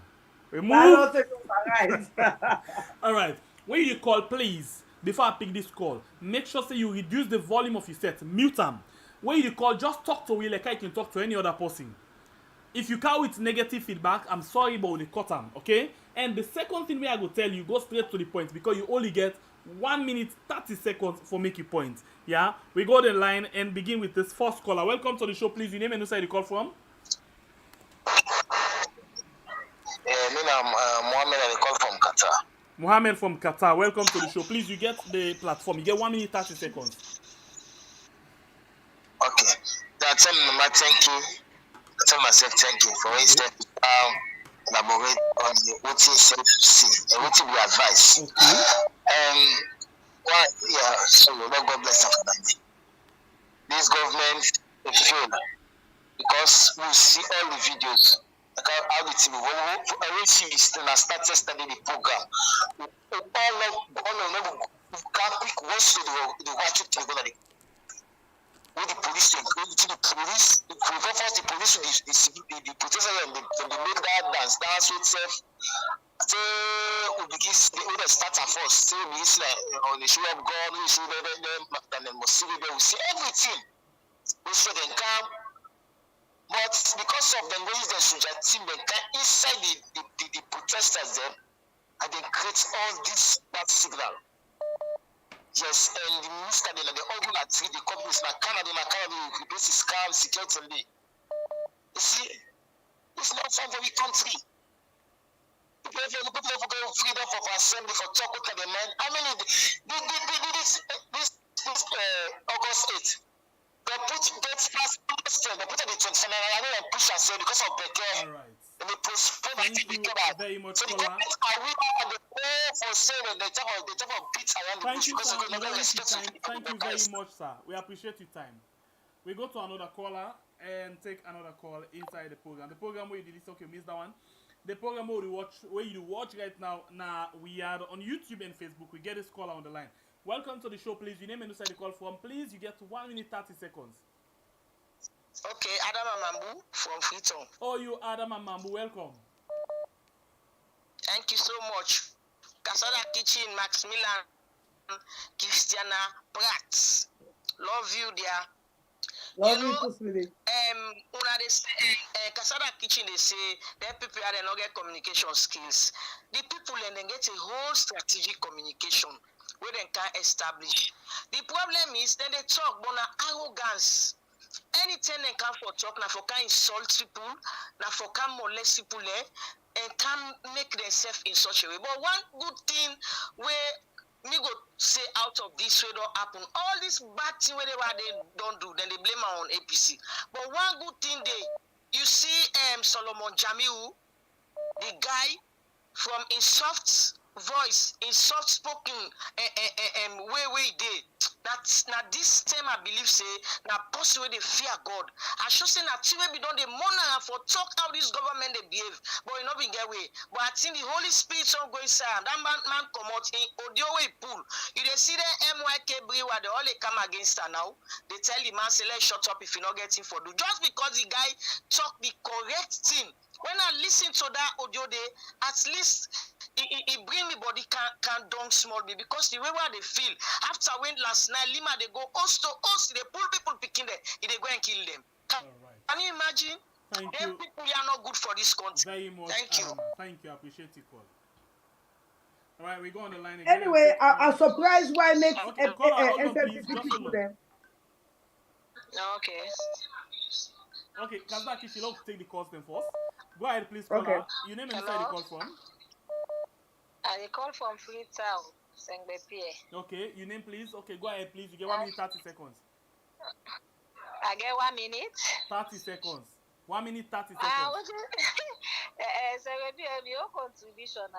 Remove. Take over, right? Alright. When you call, please, before I pick this call, make sure say you reduce the volume of your set. Mute them. When you call, just talk to me like I can talk to any other person. If you call with negative feedback, I'm sorry, but we'll cut them, okay? And the second thing I will tell you, go straight to the point, because you only get 1 minute 30 seconds for make your point. Yeah? We go the line and begin with this first caller. Welcome to the show, please. Your name and who side you call from? Me name Mohammed. I call from Qatar. Mohammed from Qatar. Welcome to the show. Please, you get the platform. You get 1 minute 30 seconds. Okay. That's thank you. I tell myself thank you for instance elaborate on what you see and what you advise. Okay. So God bless us. This government is failed. because we see all the videos. Like how the TV, when TV started studying the program, all of them can't pick one story the watch it together. With the police, the police, the police, the protesters, and they make that dance itself. Say we begin the start at first. Say we begin like the show of God, we show them, and then we see everything. We show them come. But because of them raise the soldier team, they can inside the protesters them, and they create all this bad signal. Yes, and the minister they all go at the companies like Canada, the place is calm, security. You see, it's not fun for the country. People have freedom of assembly for talk with the men. I mean, this August 8th. They put dates past they put the 27th and push and say because of Becker. All right. And they postpone Thank you very much, so the caller. government are we at the way for saying the type of beats around the bush because they never respect Thank you very much, sir. We appreciate your time. We go to another caller and take another call inside the program. The program where you did this, okay, miss that one. The program where you watch right now. Now we are on YouTube and Facebook. We get this caller on the line. Welcome to the show, please. Your name and inside the call from, please. You get 1 minute 30 seconds. Okay, Adam Amambu from Freetown. Oh, you Adam Amambu, welcome. Thank you so much. Casada Kitchen, Maximilian, Christiana Pratt. Love you, dear. Love you too, sweetie. They say, Casada Kitchen, they say that people are not get communication skills. The people and they get a whole strategic communication where they can establish. The problem is then they talk about arrogance. Anything they can for talk, na for can insult people, na for can molest people, and can make themselves in such a way. But one good thing where me go say out of this way don't happen. All this bad thing where they don't do, then they blame on APC. But one good thing you see Solomon Jamiu, the guy from in soft voice, in soft spoken way he did. That's now this time I believe say now person where they fear God. I should say that two we don't the money for talk how this government they behave, but you not been get way. But I think the Holy Spirit don't go inside. That man come out in audio way pool. You they see the MYK where they all they come against her now. They tell the man say let's shut up if you not getting for do. Just because the guy talk the correct thing. When I listen to that audio day, at least it bring me body can down small bit because the way where they feel after when last night Lima they go host to host, they pull people picking them, they go and kill them. Can you imagine? Thank them you. people are not good for this country. Very much. Thank you. Thank you. I appreciate your call. All right, we go on the line again. Anyway, I'm surprised why next people them. Okay. Okay, Casada Kitchen, let's take the calls then first. Go ahead, please, caller. Okay. Your name and inside the call from? I call from Freetown, Sengbe. Okay, your name, please. Okay, go ahead, please. You get 1 minute 30 seconds. I get 1 minute. 30 seconds. 1 minute 30 seconds. Your contribution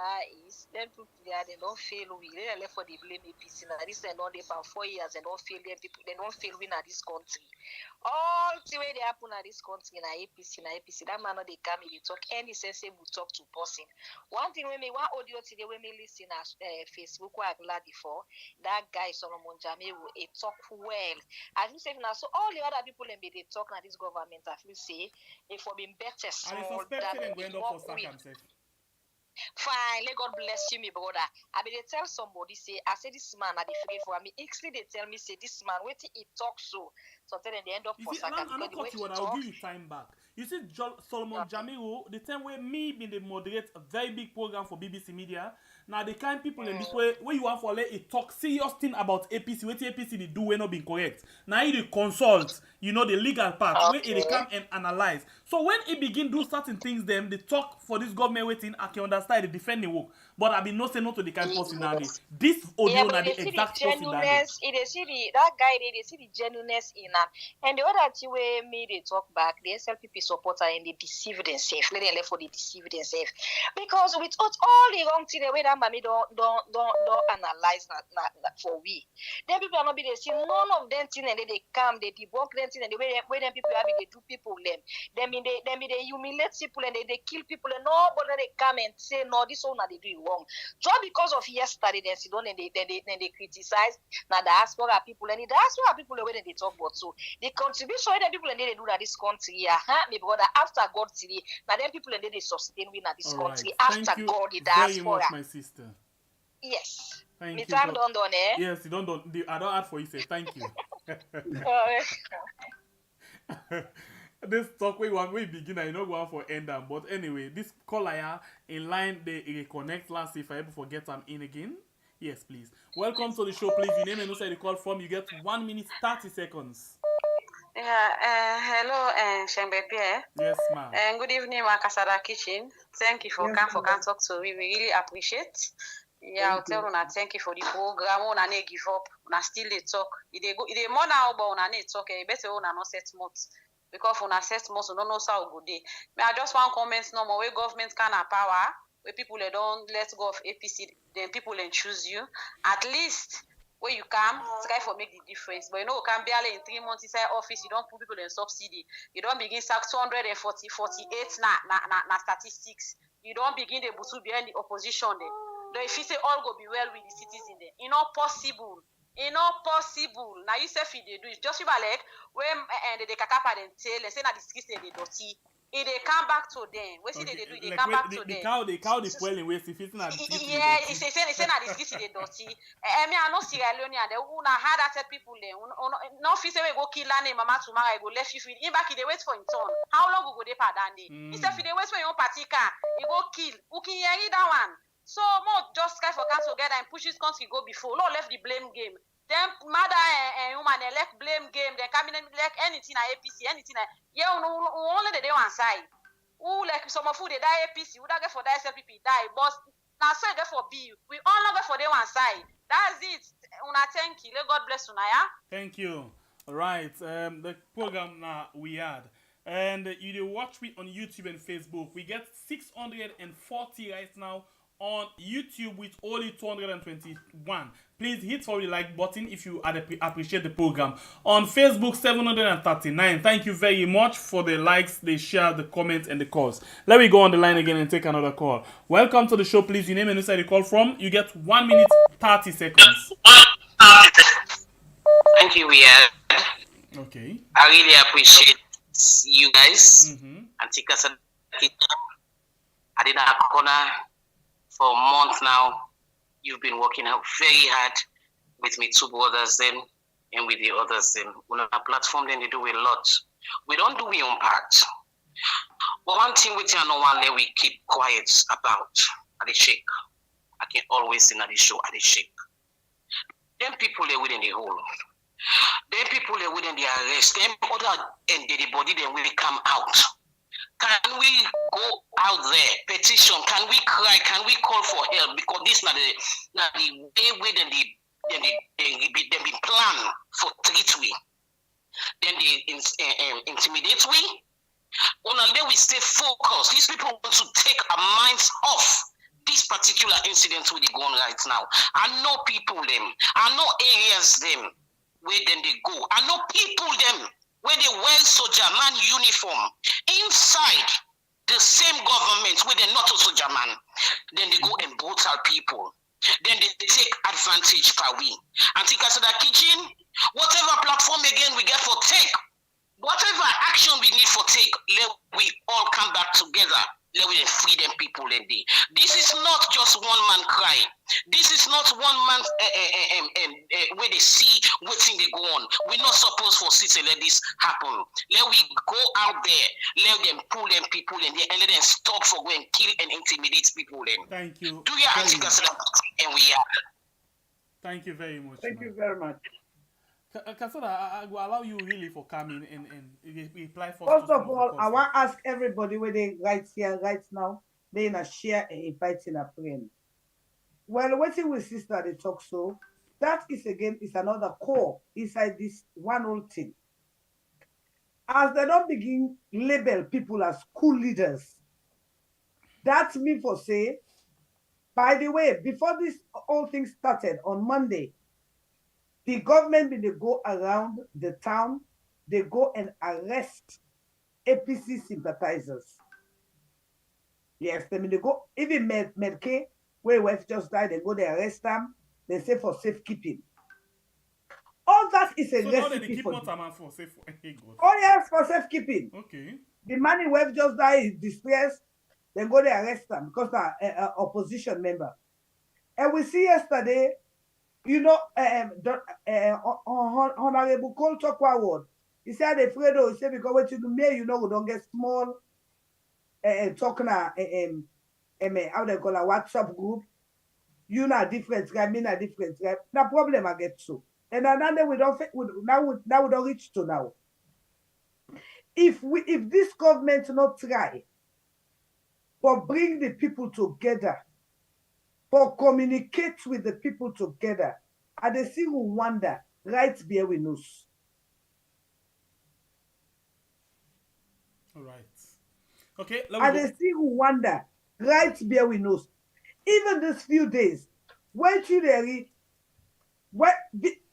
is them people they don't fail we they left for the blame APC now this and all they for 4 years and don't fail them people they don't fail win at this country. All the way they happen at this country na APC that man they come they talk any sensible talk to person. One thing when me one audio today when me listen at Facebook where I glad before that guy Solomon Jame he talk well. I feel say now so all the other people and they talk na this government I feel say if for being better small than end up for sack himself. Fine, let God bless you, my brother. I mean, they tell somebody, say, I say this man, I defray for me. Actually, they tell me, say, this man, wait till he talks so. So then they end up for sack. I'm not cut you what I'll give you time back. You see, Solomon Jamiu, the time where me being the moderate a very big program for BBC Media. Now the kind people in this way where you want for let it talk serious thing about APC, what APC they do when not being correct. Now you consult, you know the legal part, where it come and analyze. So when it begin do certain things, them they talk for this government waiting, I can understand the defending work. But I be no say no to the kind of person now. This audio na the exact person that they see the that guy they see the genuineness in And the other thing where me they talk back, the SLPP supporter and they deceive themselves. Let them left for they deceive themselves. Because with all the wrong thing the way that mommy don't analyze for we. Then people are not be they see none of them thing and they come, they debunk them thing and the way them people have they do people them. They humiliate people and they kill people and nobody they come and say no, this one they do it wrong. Just because of yesterday they sit down and they criticize now the diaspora people and the diaspora people the way they talk about so the contribution that people and they do that this country my brother after God today now them people and they sustain we in this country after God the diaspora. Very much, my sister. Yes. Thank me you. time done eh? Yes, you don't. I don't add for you. Say thank you. This talk we begin. I know go on for end them, but anyway, this caller in line they connect. Last if I ever forget I'm in again. Yes, please. Welcome to the show. Please, your name and also the call from. You get 1 minute 30 seconds. Yeah, hello, Shembe Pierre. Yes, ma'am. And good evening, my Casada Kitchen. Thank you for Yes, coming talk to me. We really appreciate. Yeah, I'll tell you, thank you for the program. Una ne give up. Una still they talk. If they more now, but una ne talk. Better una not set months because una set months, we don't know how good day. May I just want comments no more. Where government can have power, where people they don't let go of APC, then people then choose you. At least. Where you come, try for make the difference. But you know, you can barely in 3 months inside office, you don't put people in subsidy. You don't begin sack 248 na statistics. You don't begin the busu behind the opposition there. Though if you say all go be well with the citizens there, it's not possible. It's not possible. Now you say if they do it, just like when they kakapa and tell, they say that the streets they dirty. If they come back to them, what see they do? They come back to them. The cow they spoiling waste if it's not. Yeah, it's say that the streets they dirty. I mean, I know Sierra Leone and they una hard at people there. No fi say we go kill and mama tomorrow go left you free. In back they wait for in turn. How long go they pardon day? Instead if they wait for your party car, you go kill. Who can hear that one? So more just try for come together and push this country go before. No left the blame game. Then mother and woman elect blame game. Then come in and elect anything at APC, anything. Yeah, only the day one side. Who like some of who they die APC, who don't get for die SLPP die. But now say get for B. We all not get for day one side. That's it. Una thank you. Let God bless una, yeah? Thank you. All right. The program now we had. And you watch me on YouTube and Facebook. We get 640 right now on YouTube with only 221. Please hit for the like button if you appreciate the program. On Facebook, 739. Thank you very much for the likes, the share, the comments, and the calls. Let me go on the line again and take another call. Welcome to the show. Please, your name and where you call from. You get 1 minute 30 seconds. Thank you, Weird. Okay. I really appreciate you guys. Auntie Casada, I did a corner for a month now. You've been working out very hard with me two brothers then and with the others then. On our platform then they do a lot. We don't do our own part. But one thing which I know one day we keep quiet about at the shake. I can always say at the show at the shake. Them people they within the hole. Them people they within the arrest. Them other and the body then will come out. Can we go out there, petition? Can we cry? Can we call for help? Because this not the way they be plan for treat we. Then they intimidate we. On a day we stay focused. These people want to take our minds off this particular incident with the going right now. I know people them. I know areas them where then they go. I know people them where they wear soldier man uniform inside the same government where they're not a soldier man. Then they go and brutal people. Then they take advantage for we. Auntie Casada Kitchen, whatever platform again we get for take, whatever action we need for take, let we all come back together. Let we free them people in there. This is not just one man cry. This is not one man where they see what thing they go on. We're not supposed for sit and let this happen. Let we go out there, let them pull them people in there and let them stop for going kill and intimidate people in. Thank you. Do your anti and we are. Thank you very much. Thank you very much. Casada, I will allow you really for coming and reply for. First of all, I want to ask everybody where they right here, right now, they in a share and inviting a friend. Well, waiting with sister they talk so, that is again is another core inside this one whole thing. as they don't begin label people as school leaders, that's me for say, by the way, before this whole thing started on Monday, the government, when they go around the town, they go and arrest APC sympathizers. Yes, they mean they go, even Medke, where wife just died, they go, they arrest them, they say for safekeeping. All that is a So now they recipe keep for more time for safe. Hey God. Oh yes, for safekeeping. Okay. The man in wife just died is distressed, then go there arrest them because they're an opposition member. And we see yesterday, you know, Honorable Cole Chokwa Ward, he said, afraid of, he said, because what you do, you know, we don't get small talking, how they call a WhatsApp group. You know, different guy, me not different guy. No problem, I get so. And another we don't now we don't reach to now. If this government not try for bring the people together, for communicate with the people together, and they see who wonder right there with us. All right. Okay. And they see who wonder right there with us. Even these few days, when Chideri,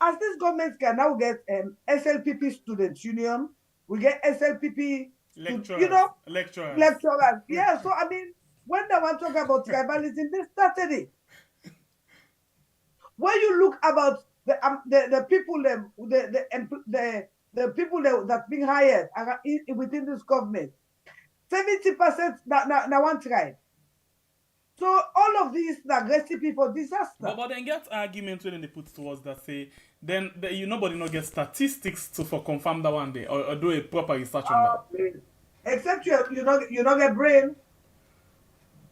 as this government can now get SLPP Students Union, we get SLPP lecturers. You know, lecturers. Yeah, so I mean, when they want to talk about tribalism, they started it. When you look about the people the people that's being hired within this government, 70% now one tribe. So all of these are recipe for disaster. But then get arguments when they put towards that say then nobody not get statistics to for confirm that one day or do a proper research on that. Please. Except you not get brain,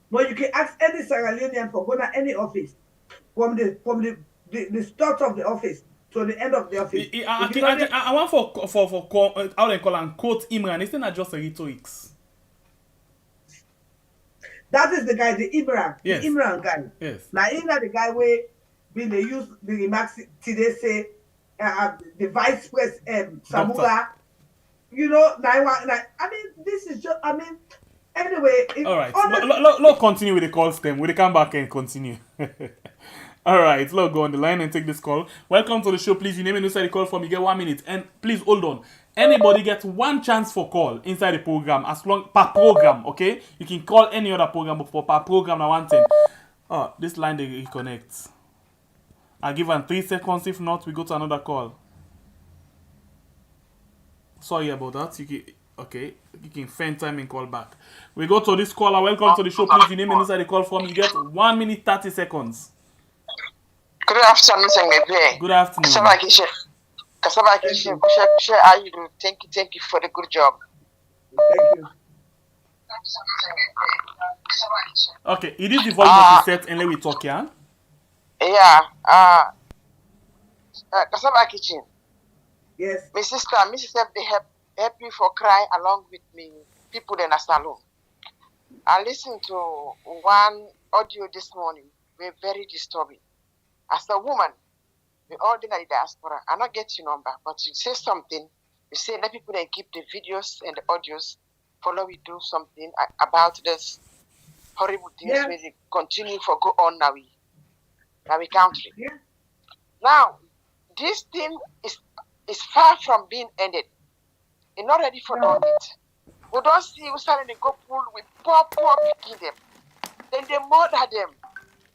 but you can ask any Sierra Leonean for going to any office from the start of the office to the end of the office. I want for how they call and quote Imran. It's not just a rhetorics. That is the guy, the Imran, yes. The Imran guy. Yes. Now, they the guy where when they use the remarks today say the vice president Samura, you know, I mean, this is just, I mean, anyway. All right. Let's continue with the calls then. We'll come back and continue. All right, let's go on the line and take this call. Welcome to the show. Please, you name and inside the call from. You get 1 minute. And please hold on. Anybody gets one chance for call inside the program as long per program, okay? You can call any other program, but for per program, I want 10. Oh, this line they reconnect. I'll give them 3 seconds. If not, we go to another call. Sorry about that. You can find time and call back. We go to this caller. Welcome to the show. Please, you name and inside the call from. You get 1 minute 30 seconds. Good afternoon, Sengepe. Good afternoon. Casada Kitchen, how you do? Thank you for the good job. Thank you. Okay, it is the volume of the set and let me talk, yeah? Yeah. Casada Kitchen. Yes. My sister, they help me for cry along with me people in a salon. I listened to one audio this morning, very disturbing. As a woman, the ordinary diaspora, I not get your number, but you say something, you say let people then keep the videos and the audios, follow we do something about this horrible things where they continue for go on now we country. Yeah. Now, this thing is far from being ended. It's not ready for it. We don't see you starting to go pull with poor picking them. Then they murder them.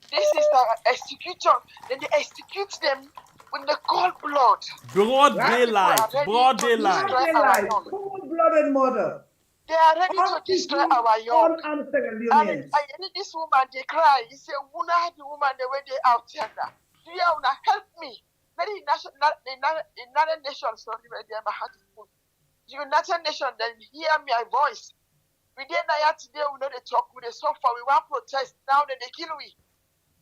This is the execution. Then they execute them with the cold blood. Broad daylight. Cold-blooded murder. They are ready to destroy our young. And this woman, they cry. He said, the woman, the way they out here. Help me. The United Nations, sorry, my heart is full. The United Nations, then hear my voice. We did not today, we know they talk, we suffer, we want protest. Now then they kill we.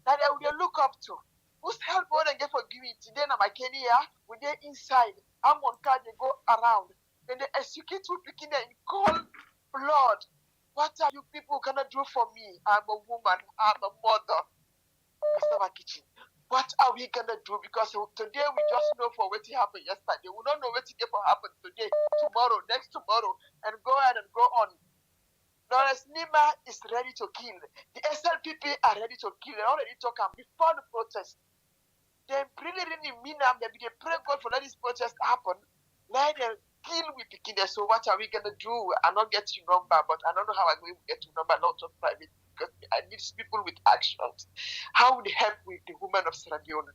That they will look up to. Who's help more than get forgiven? Today, na my Kenya, we they inside. I'm on car, they go around. Then they execute two picking in cold blood. What are you people gonna do for me? I'm a woman, I'm a mother. Casada Kitchen. what are we gonna do? Because today we just know for what happened yesterday. We don't know what will happen today, tomorrow, next tomorrow, and go on and go on. Lawrence Nima is ready to kill. The SLPP are ready to kill. They already talk before the protest. They really mean them. They pray God for let this protest happen. Let them kill with the kid. So what are we gonna do? I'm not getting your number, but I don't know how I'm going to get your number. Lots of private because I need people with actions. How would help with the women of Sierra Leone?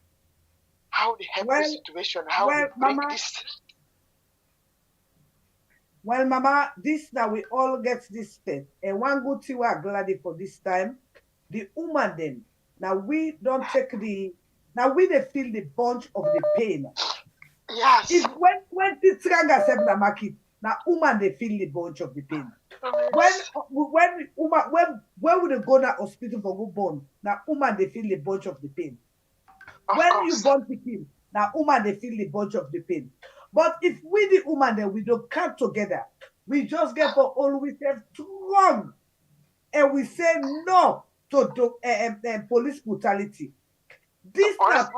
How would help the situation? How would bring Mama, this? Well, Mama, this now we all get this step. And one good thing we are glad for this time, the woman then. Now we don't take now we they feel the bunch of the pain. Yes. If when the tranga said the market, now woman they feel the bunch of the pain. When would they go to hospital for good born? Now woman they feel the bunch of the pain. When you born the kid, now woman they feel the bunch of the pain. But if we the woman then we don't come together, we just get for always strong, and we say no to police brutality. This now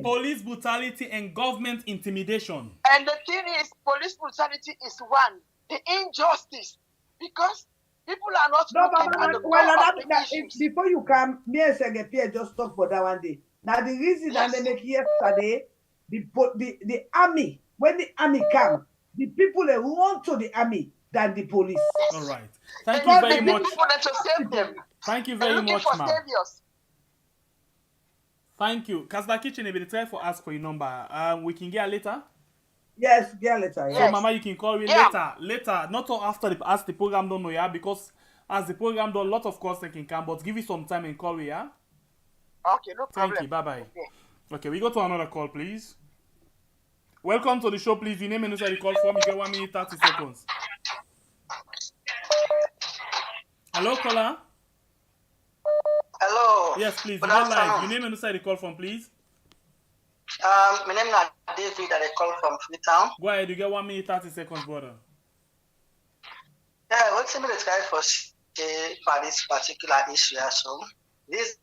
police brutality and government intimidation. And the thing is, police brutality is one. The injustice, because people are not looking at the core of the issues. Before you come, me and Segepia just talk for that one day. Now the reason that they make yesterday, the army, when the army come, the people they run to the army than the police. All right. Thank you very much. To save them. Thank you very much, ma'am. Saviors. Thank you. Casada Kitchen, if they try for ask for your number, we can get later. Yes, get later. Yes. So, Mama, you can call me later, not after as the program don't know, yeah, because as the program don't, a lot of course they can come, but give you some time and call me, yeah. Okay, no problem. Thank you. Bye-bye. Okay, we go to another call, please. Welcome to the show, please. Your name and where you call from. You get 1 minute, 30 seconds. Hello, caller. Hello. Yes, please. You go live. Your name and where you call from, please. My name is David and I call from Freetown. Go ahead. You get 1 minute, 30 seconds, brother. Yeah, what's the try for this particular issue? So this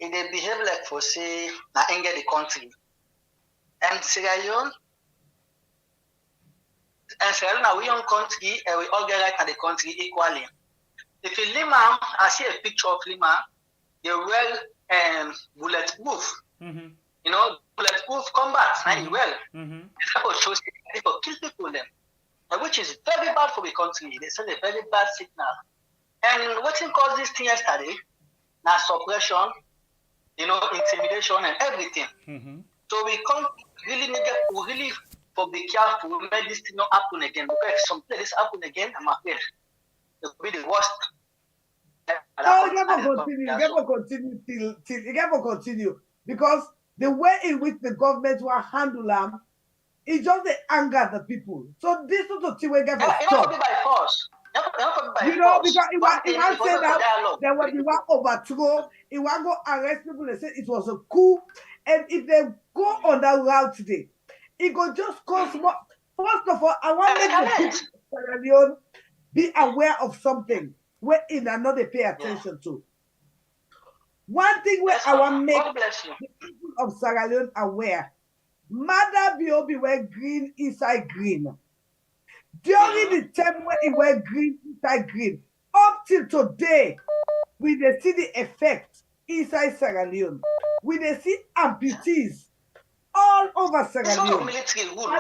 it they behave like for say na anger the country. And Sierra Leone are we own country and we all get right at the country equally. If you Lima, I see a picture of Lima, they wear bulletproof. Mm-hmm. You know, bulletproof combat, Mm-hmm. well. Mm-hmm. People show people kill people them. Which is very bad for the country. They send a very bad signal. And what caused this thing yesterday? Now suppression, you know, intimidation and everything. Mm-hmm. So we can't really for be careful, we make this thing not happen again. Because if something this happen again, I'm afraid it will be the worst. No, you never continue because the way in which the government will handle them, it's just the anger the people. So this sort of thing will get stop. It be by force. You know, because it was say that there was the one overthrow, it was go arrest people. They said it was a coup, and if they go on that route today, it could just cause more. First of all, I want the people of Sierra Leone be aware of something where in another pay attention to. One thing where I want to make the people of Sierra Leone aware. Mother Biobi were green inside green. During the time when it were green inside green, up till today, we dey see the effect inside Sierra Leone. We dey see amputees all over Sierra Leone. Military rule,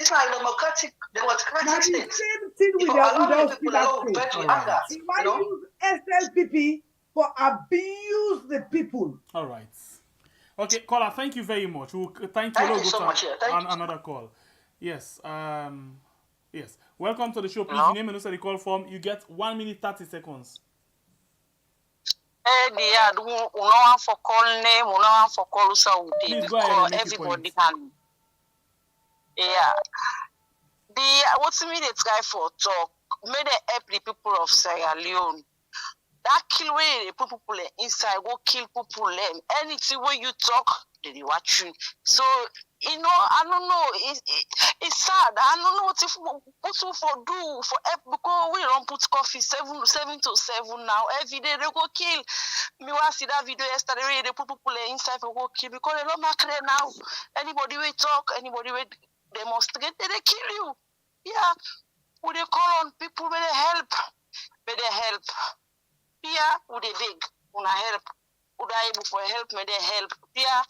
it's not a democratic state. The same thing with the state. He might use SLPP for abuse the people. All right. Okay, caller, thank you very much. Thank you. Thank you so much. Another call. Yes. Yes. Welcome to the show. Please, your name and where you call from. You get 1 minute 30 seconds. Yeah, we no one for call name, we no one for call so please go ahead and everybody can. Yeah. What's me they try for talk? May they help the people of Sierra Leone. That kill where they put people inside, go kill people. Anything where you talk, they watch you. So I don't know. It's sad. I don't know what for do for because we don't put coffee 7 to 7 now. Every day they go kill. Me was see that video yesterday. They put people inside for go kill because they don't make it now. Anybody will talk, anybody will demonstrate, they kill you. Yeah. Would they call on people with they help? With they help. Yeah. Would they beg? Would I help? Would I able for help? May they help? Yeah.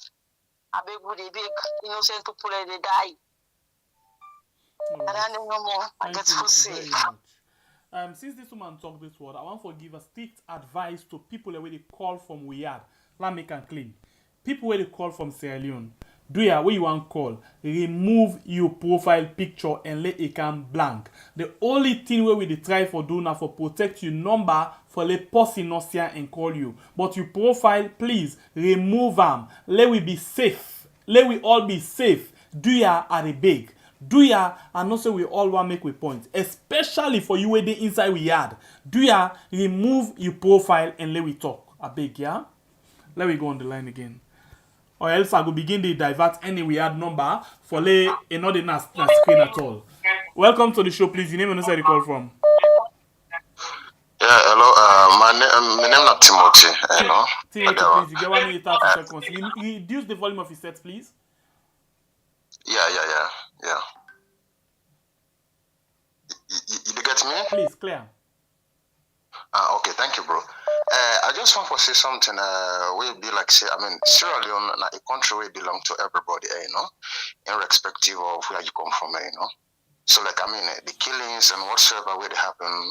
I beg with they beg. Innocent people they die. Right. I don't know more. I get to say. Since this woman talked this word, I want to give a strict advice to people where they call from Riyadh. Let me can claim. People where they call from Sierra Leone. Do ya where you want call? Remove your profile picture and let it come blank. The only thing where we try for do now for protect your number for let person not see and call you. But your profile, please remove them. Let we be safe. Let we all be safe. Do ya are the big. Do ya and also we all want make we point. Especially for you where they inside we yard. Do ya remove your profile and let we talk. I beg ya. Let me go on the line again. Or else I will begin to divert any we had number for lay another na screen at all. Welcome to the show, please. Your name and where you call from? Yeah, hello. My name is Timothy. Timothy, please. You get 1 minute 30 seconds. You reduce the volume of your set, please. Yeah. You get me? Please, clear. Okay, thank you, bro. I just want to say something. Will be like say, Sierra Leone, a country where belong to everybody, irrespective of where you come from, So, like, the killings and whatsoever where they happen,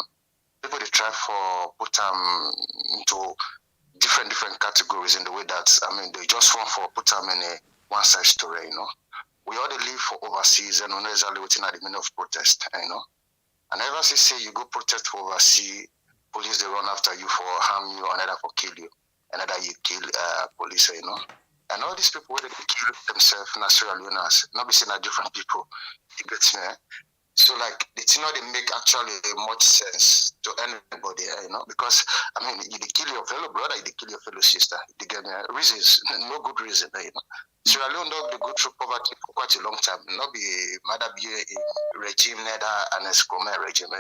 people they try for put them into different categories in the way that they just want for put them in a one side story, We all live for overseas and we know exactly what's in the meaning of protest, And ever say you go protest for overseas. Police they run after you for harm you, another for kill you, another you kill police, And all these people where they kill themselves, naturally, not be seen as different people. You get me? So like it's not they make actually much sense to anybody, because you kill your fellow brother, you kill your fellow sister. You get me? Reasons, no good reason, Sierra Leone don't go through poverty for quite a long time. Not be mother be a regime neither an escrow regime,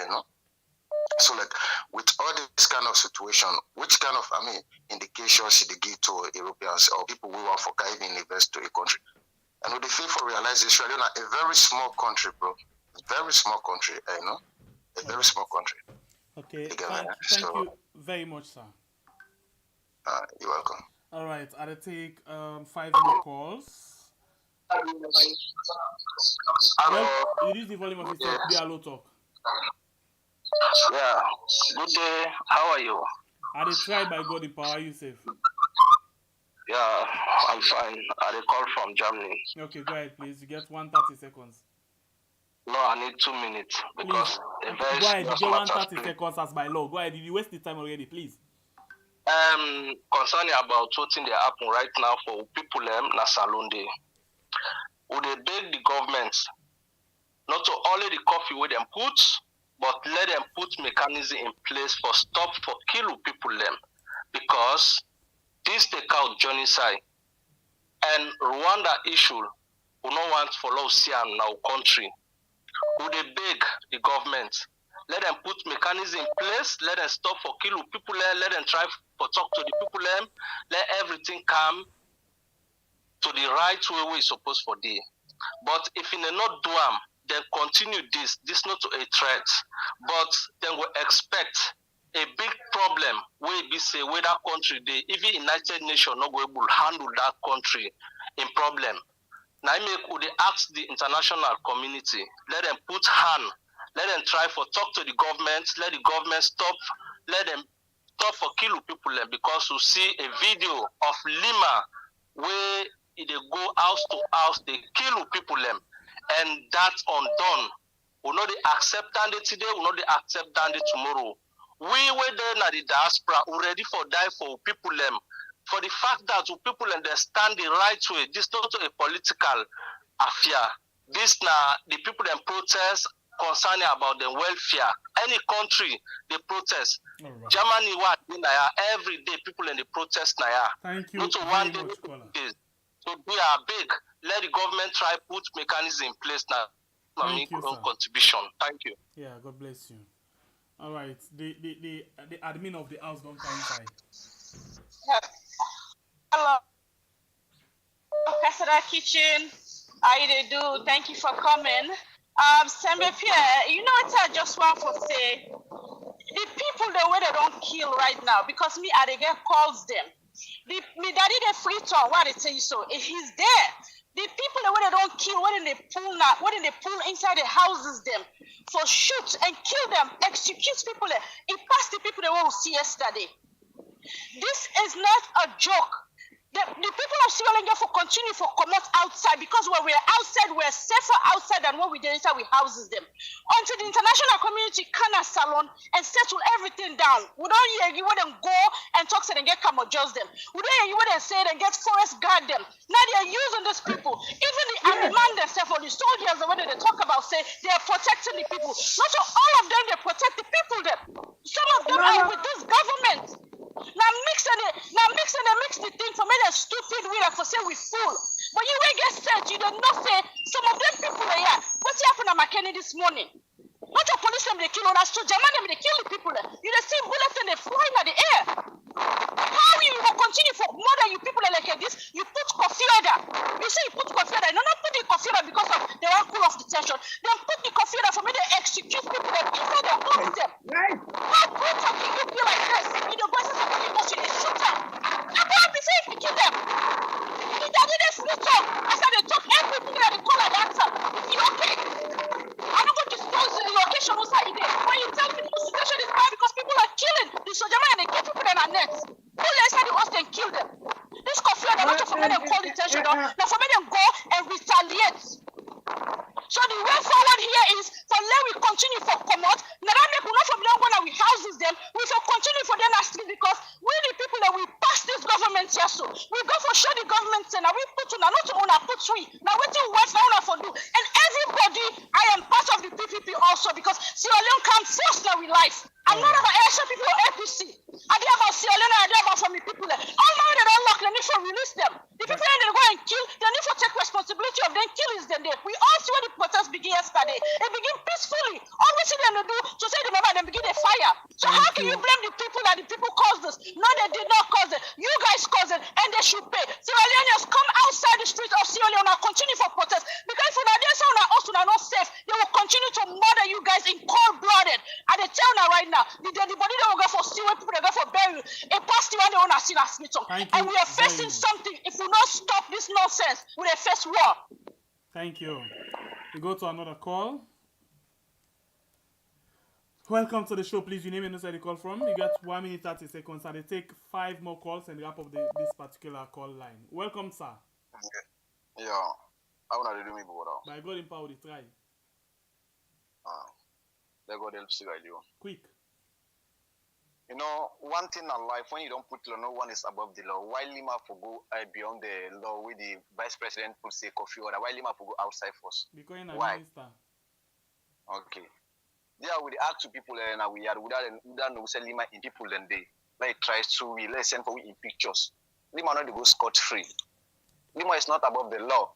So like with all this kind of situation, which kind of indications should they give to Europeans or people who want for even invest to a country? And with the feel for realize Israel is a very small country, bro. Very small country, a very small country. Okay. Thank you very much, sir. You're welcome. All right, I'll take 5 more calls. Well, reduce the volume of your be a low talk. Yeah. Good day. How are you? I try by God in power you safe. Yeah, I'm fine. I call from Germany. Okay, go ahead, please. You get 130 seconds. No, I need 2 minutes because go ahead. You get 130 seconds as by law. Go ahead. You waste the time already, please. Concerning about what thing they happen right now for people na Salonde. Would they beg the government not to only the coffee where them put, but let them put mechanism in place for stop for kill people because this take out genocide and Rwanda issue we no want follow Siam in our country. Would they beg the government? Let them put mechanism in place, let them stop for kill people let them try for talk to the people let everything come to the right way we supposed for day. But if in a not do then continue this not a threat, but then we expect a big problem where be say where that country they even United Nations not go able to handle that country in problem. Now would they ask the international community, let them put hand, let them try for talk to the government, let the government stop, let them stop for kill people because you see a video of Lima where they go house to house, they kill people and that's undone. We know they accept that today, we know they accept that tomorrow. We were there in the diaspora, we ready for die for people for the fact that people understand the right way. This is not a political affair. This now the people that protest concerning about the welfare. Any country they protest. Right. Germany what every day people in the protest now. Thank you not very much, Kola. So we are big. Let the government try put mechanism in place now. Thank you, sir. Contribution. Thank you. Yeah, God bless you. All right, the admin of the house don't come inside. Hello, Casada Kitchen. How you dey do? Thank you for coming. Sembe Pierre, you know what I just want to say? The people the way they don't kill right now, because me I dey get calls them. Me daddy the free town, why they tell you so? He's there. The people the way they don't kill, when they pull now, when they pull inside the houses them for shoot and kill them, execute people there. It passed the people they want to see yesterday. This is not a joke. The people of Sierra Leone for continue for come out outside, because when we're outside, we're safer outside than when we did inside, we houses them. Until the international community can salon and settle everything down. We don't hear you when them go and talk to them, get come adjust them. We don't hear you when they say and get forest guard them. Now they are using these people. Even the animal themselves or the soldiers, when they talk about say they are protecting the people. Not all of them, they protect the people them. Some of them are with this government. Now mix the thing for me that stupid we like for say we fool. But you will get set, you don't know say some of them people are here. What's happened at McKinney this morning? Not a police them they kill on us, so German them they kill the people. You just see bullets and they flying at the air. How you will continue for more than you people like this? You put coffee order. You say you put coffee order. No, not put the coffee order because of they want cool off the tension. Then put the coffee order for me to execute people that inside the house them. Right. How brutal can you be like this? You know, boys are talking about you, they shoot them. I'm going to say kill them. If they did a free talk, I said they talk everything that they call an answer. You okay? I'm not going to disclose the location outside there. When you tell me the situation is bad because people are killing the soldier man and they kill people in our nets. Pull them inside the house and kill them. This coffee order, not for me them call the tension down, now for me them go and retaliate. So the way forward here is for let we continue for come out. Now that make not from them when we houses them, we for continue for them as because we the people that we pass this government here so. We go for show the government and now we put on not to own a put three. Now what you want now for do. And everybody I am part of the PPP also because Sierra Leone comes first now in life. I'm not about Asian people or APC. I did about Sierra Leone, I did about from the people there. All now they don't lock, they need to release them. The people that they go and kill, they need to take responsibility of them killing them there. We all see when the protest begin yesterday. They begin peacefully. All we see them to do to say the member them begin a fire. So how can you blame the people that the people caused this? No, they did not cause it. You guys caused it and they should pay. Sierra Leoneans come outside the streets of Sierra Leone and continue for protest. Because if you're not there, so also not safe, they will continue to murder you guys in cold-blooded. And they tell now right now, the body they will go for steal, people they go for burial. A past the one they want to see as hospital. And we are facing something. If we don't stop this nonsense, we will face war. Thank you. We go to another call. Welcome to the show. Please, your name and where you call from. You got 1 minute 30 seconds, and they take 5 more calls and wrap up this particular call line. Welcome, sir. Yeah. How would I do me, brother? By God in power, try. Let God help you. Quick. You know, one thing in life, when you don't put law, no one is above the law. Why Lima for go beyond the law with the vice president put say coffee order? Why Lima for go outside first? Because you're a why? minister. Okay. There we ask to people and we are without no say Lima in people then they like tries to we let's send for we in pictures. Lima not go scot free. Lima is not above the law.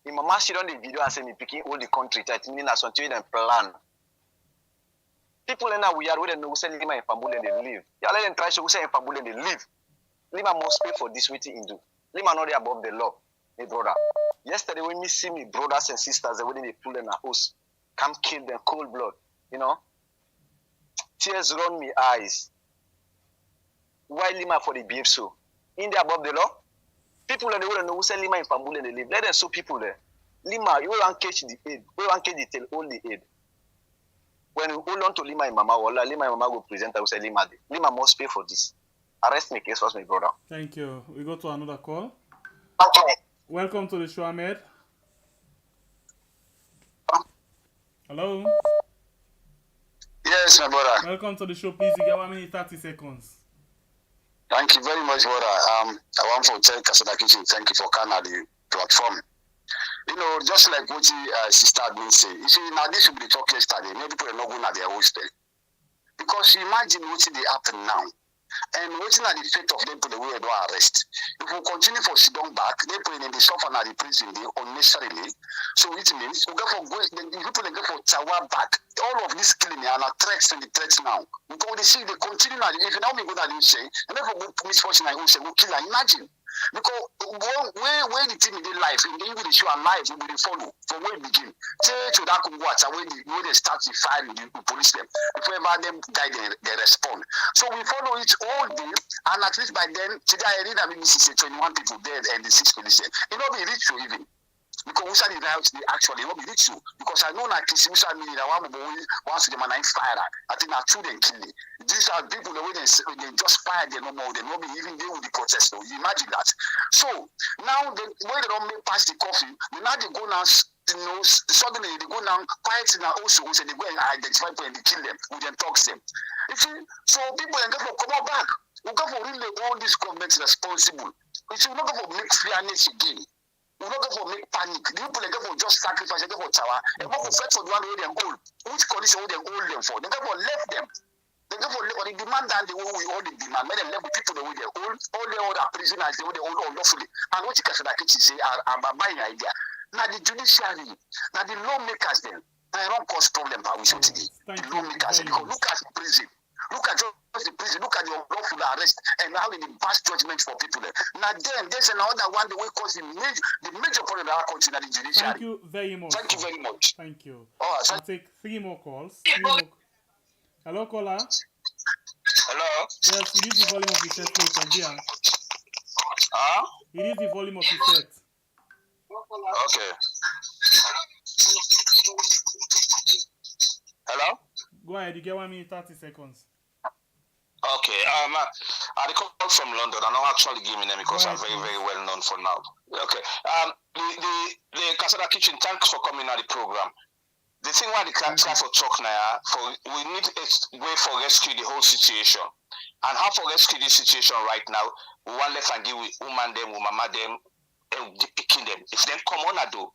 In mama she on the video and say me picking all the country that mean as something and plan. People in we are where no say Lima in Pambule and they live. You let them try to say in Pambule and they live. Lima must pay for this waiting in do. Lima not above the law, my brother. Yesterday when me see me brothers and sisters the way they pull in a house, come kill them cold blood. You know, tears run me eyes. Why Lima for the behave so? In there above the law, people in the world know who say Lima in Pambule and they live. Let them show people there. Lima, you will catch the aid. You will catch the tail, all the aid. When you hold on to Lima and Mama, Lima and Mama will present. I will say Lima. Lima must pay for this. Arrest me case first, my brother. Thank you. We go to another call. Okay. Welcome to the show, Ahmed. Hello. Yes, my brother. Welcome to the show. Please, you get 1 minute 30 seconds. Thank you very much, brother. I want to thank Casada Kitchen. Thank you for coming the platform. You know, just like what sister had been saying, you see, now this will be talk yesterday. Many people are not going at their hostel. Because you imagine what they happen now. And waiting at the fate of them to the way they don't arrest. If we continue for sit down back, they put in the suffer at the prison unnecessarily. So it means we go for the people they go for Tawa back. All of this killing are threats and the threats now. Because they see they continue now. If you now go that you say, and then for misfortune I will say, we kill her. Imagine. Because where the team in their life, in the English show alive, we will follow from where it begin. Say to that Kungwata, where they start the fire, the police them. If we ever them die, they respond. So we follow it all day, and at least by then, today I read that BBC say 21 people dead and the 6 police. It not be rich you even. Because we said the riots actually not be rich you. Because I know that Kisi Musa mean that one boy wants to demand fire. I think that children kill it. These are people the way they just fire them no more. They not be even deal with the protest. So you imagine that. So now the way they don't make past the coffee, now they go now. Suddenly they go now quiet now also so they go and identify people and they kill them. We then talk them. You see, so people and go for come back. We go for really all these governments responsible. We should not go for make fairness again. We not go for make panic. The people they go for just sacrifice. They go for tower. They go for fight for the one who they hold. Which condition who they hold them for? They go for left them. They go for left. But they demand that the way we all the demand. Make them left the people the way they hold. All the other prisoners the way they hold unlawfully. And what you can say are buying idea. Now the judiciary, now the lawmakers then, they don't cause problem by we today. The lawmakers, because look at the prison, look at just the prison, look at the unlawful arrest, and how they pass judgment for people. Now then, there's another one the way cause the major problem in our country, the judiciary. Thank you very much. Thank you very much. Thank you. Oh, I'll take 3 more calls. Hello, caller. Hello. Yes, it is the volume of the set, please, Nigeria. It is the volume of the set. Okay. Hello? Go ahead, you get 1 minute 30 seconds. Okay. I call from London. I'm not actually giving them because I'm very, very well known for now. Okay. The Casada Kitchen, thanks for coming on the program. The thing why the try for talk now, we need a way for rescue the whole situation. And how for rescue this situation right now, we want left and deal with woman them, mama them, picking them. If they come on do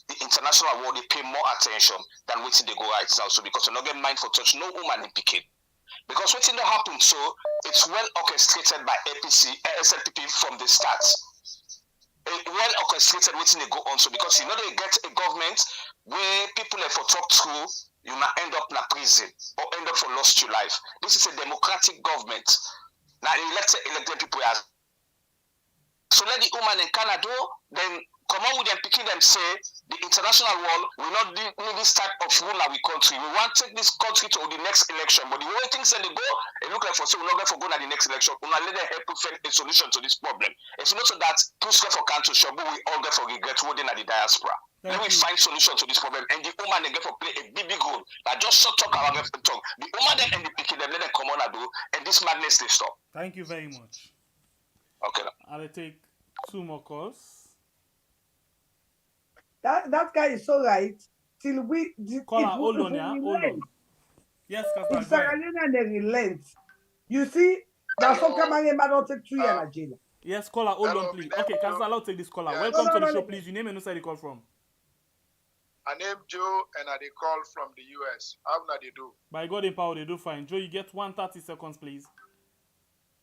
the international world, they pay more attention than waiting they go right now. So because you're not getting mind for touch, no woman in picking. Because waiting that happen, so it's well orchestrated by SLPP from the start. Well orchestrated waiting they go on. So because you know they get a government where people have for talk through, you might end up in a prison or end up for lost your life. This is a democratic government. Now elected people as so let the woman in Canada then come on with them picking them say the international world will not need this type of rule in our country. We want to take this country to the next election. But the way things they go, it look like for so we're not going to go to the next election. We're not let them help to find a solution to this problem. It's not so that push for country shop, but we all get for regret voting at the diaspora. Then we find solution to this problem. And the woman they get for play a big role. Like just shut talk around and talk. The woman them and the picking them, let them come on and do, and this madness they stop. Thank you very much. Okay. I'll take 2 more calls. That guy is so right. Till we Caller, hold on, yeah. Hold on. Yes, if Sierra Leone they relent, you see, that's how come I don't take 3 years in jail. Yes, caller, hold on, please. Okay, Casada, I'll take this caller. Yes. Welcome to the show, please. Your name and who side you call from? I name Joe and I call from the US. How do they do? By God in power, they do fine. Joe, you get 130 seconds, please.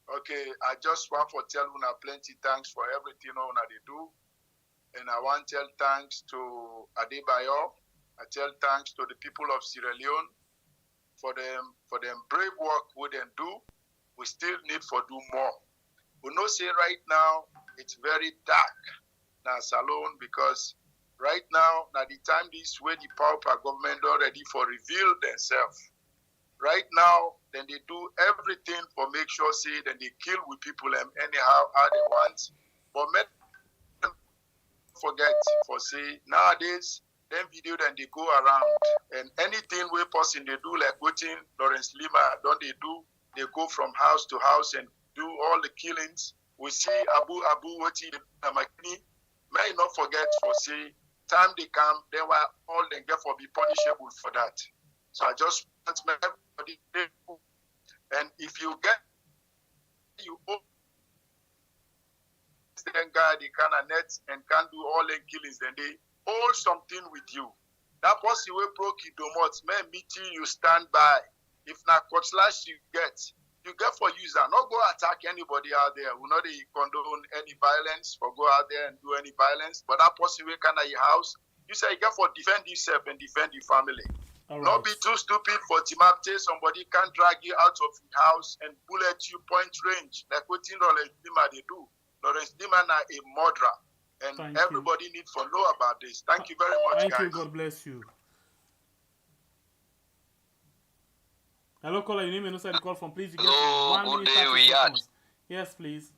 Okay, I just want to tell Una plenty thanks for everything Una they do. And I want to tell thanks to Adebayo. I tell thanks to the people of Sierra Leone for them brave work we then do. We still need for do more. We know say right now it's very dark now Salone because right now the time this way the power government already for reveal themselves. Right now, then they do everything for make sure say then they kill with people anyhow how they want. But men forget for say nowadays them video then they go around and anything we person they do like watching Lawrence Lima don't they do they go from house to house and do all the killings. We see Abu watching Makini may not forget for say time they come they were all then get for be punishable for that. So I just want everybody and if you get you then guy they can net and can do all the killings then they hold something with you. That person will broke you domot may meeting you stand by. If not cutlass you get, you get for user, not go attack anybody out there. We not condone any violence or go out there and do any violence. But that person will come at your house. You say you get for defend yourself and defend your family. All Not right. be too stupid for Timapte. Somebody can drag you out of your house and bullet you point range. Like what Lawrence Dima they do. Lawrence Dima na a murderer. And Thank everybody needs to know about this. Thank you very much, Thank guys. you. God bless you. Hello, caller. Your name and also the call from. Please, you get Hello, 1 good minute day, 30 we are. seconds. Yes, please.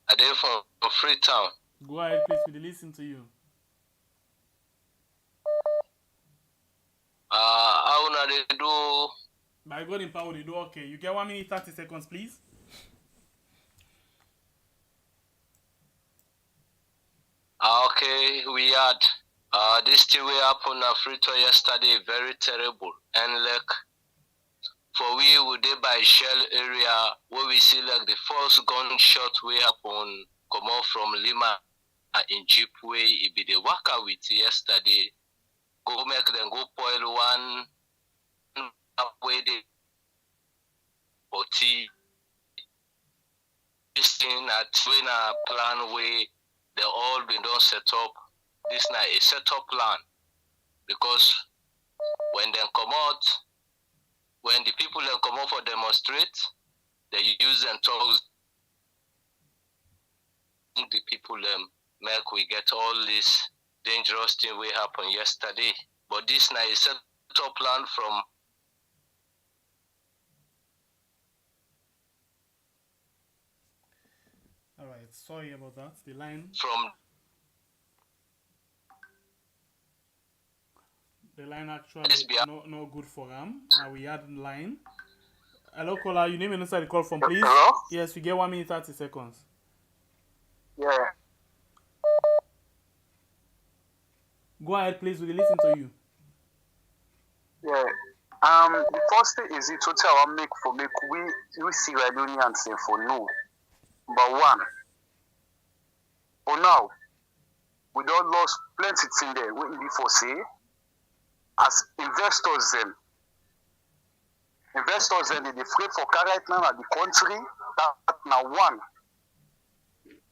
I there from Freetown. Go ahead, please. We listen to you. How na they do? By God in power, they do okay. You get 1 minute 30 seconds, please. Okay, we had this thing we happened at Freetown yesterday, very terrible. And like for we would dey by Shell area where we see like the first gunshot we happen come out from Lima in Jeep way it be the waka with yesterday. Go make them go spoil one way they but this thing at when a plan way they all been done set up. This now a set up plan because when they come out, when the people then come out for demonstrate, they use them to the people make we get all this dangerous thing we happened yesterday. But this now is set up plan from All right. Sorry about that. The line. The line actually no good for him. We had line. Hello, caller. Your name and inside the call from, please. Hello? Yes, you get 1 minute 30 seconds. Yeah. Go ahead, please. We listen to you. Yeah. The first thing is it total I make we Sierra Leoneans say for no. But one. For now, we don't lost plenty thing there. What you for say? As investors then they afraid for car right now at the country. That now one.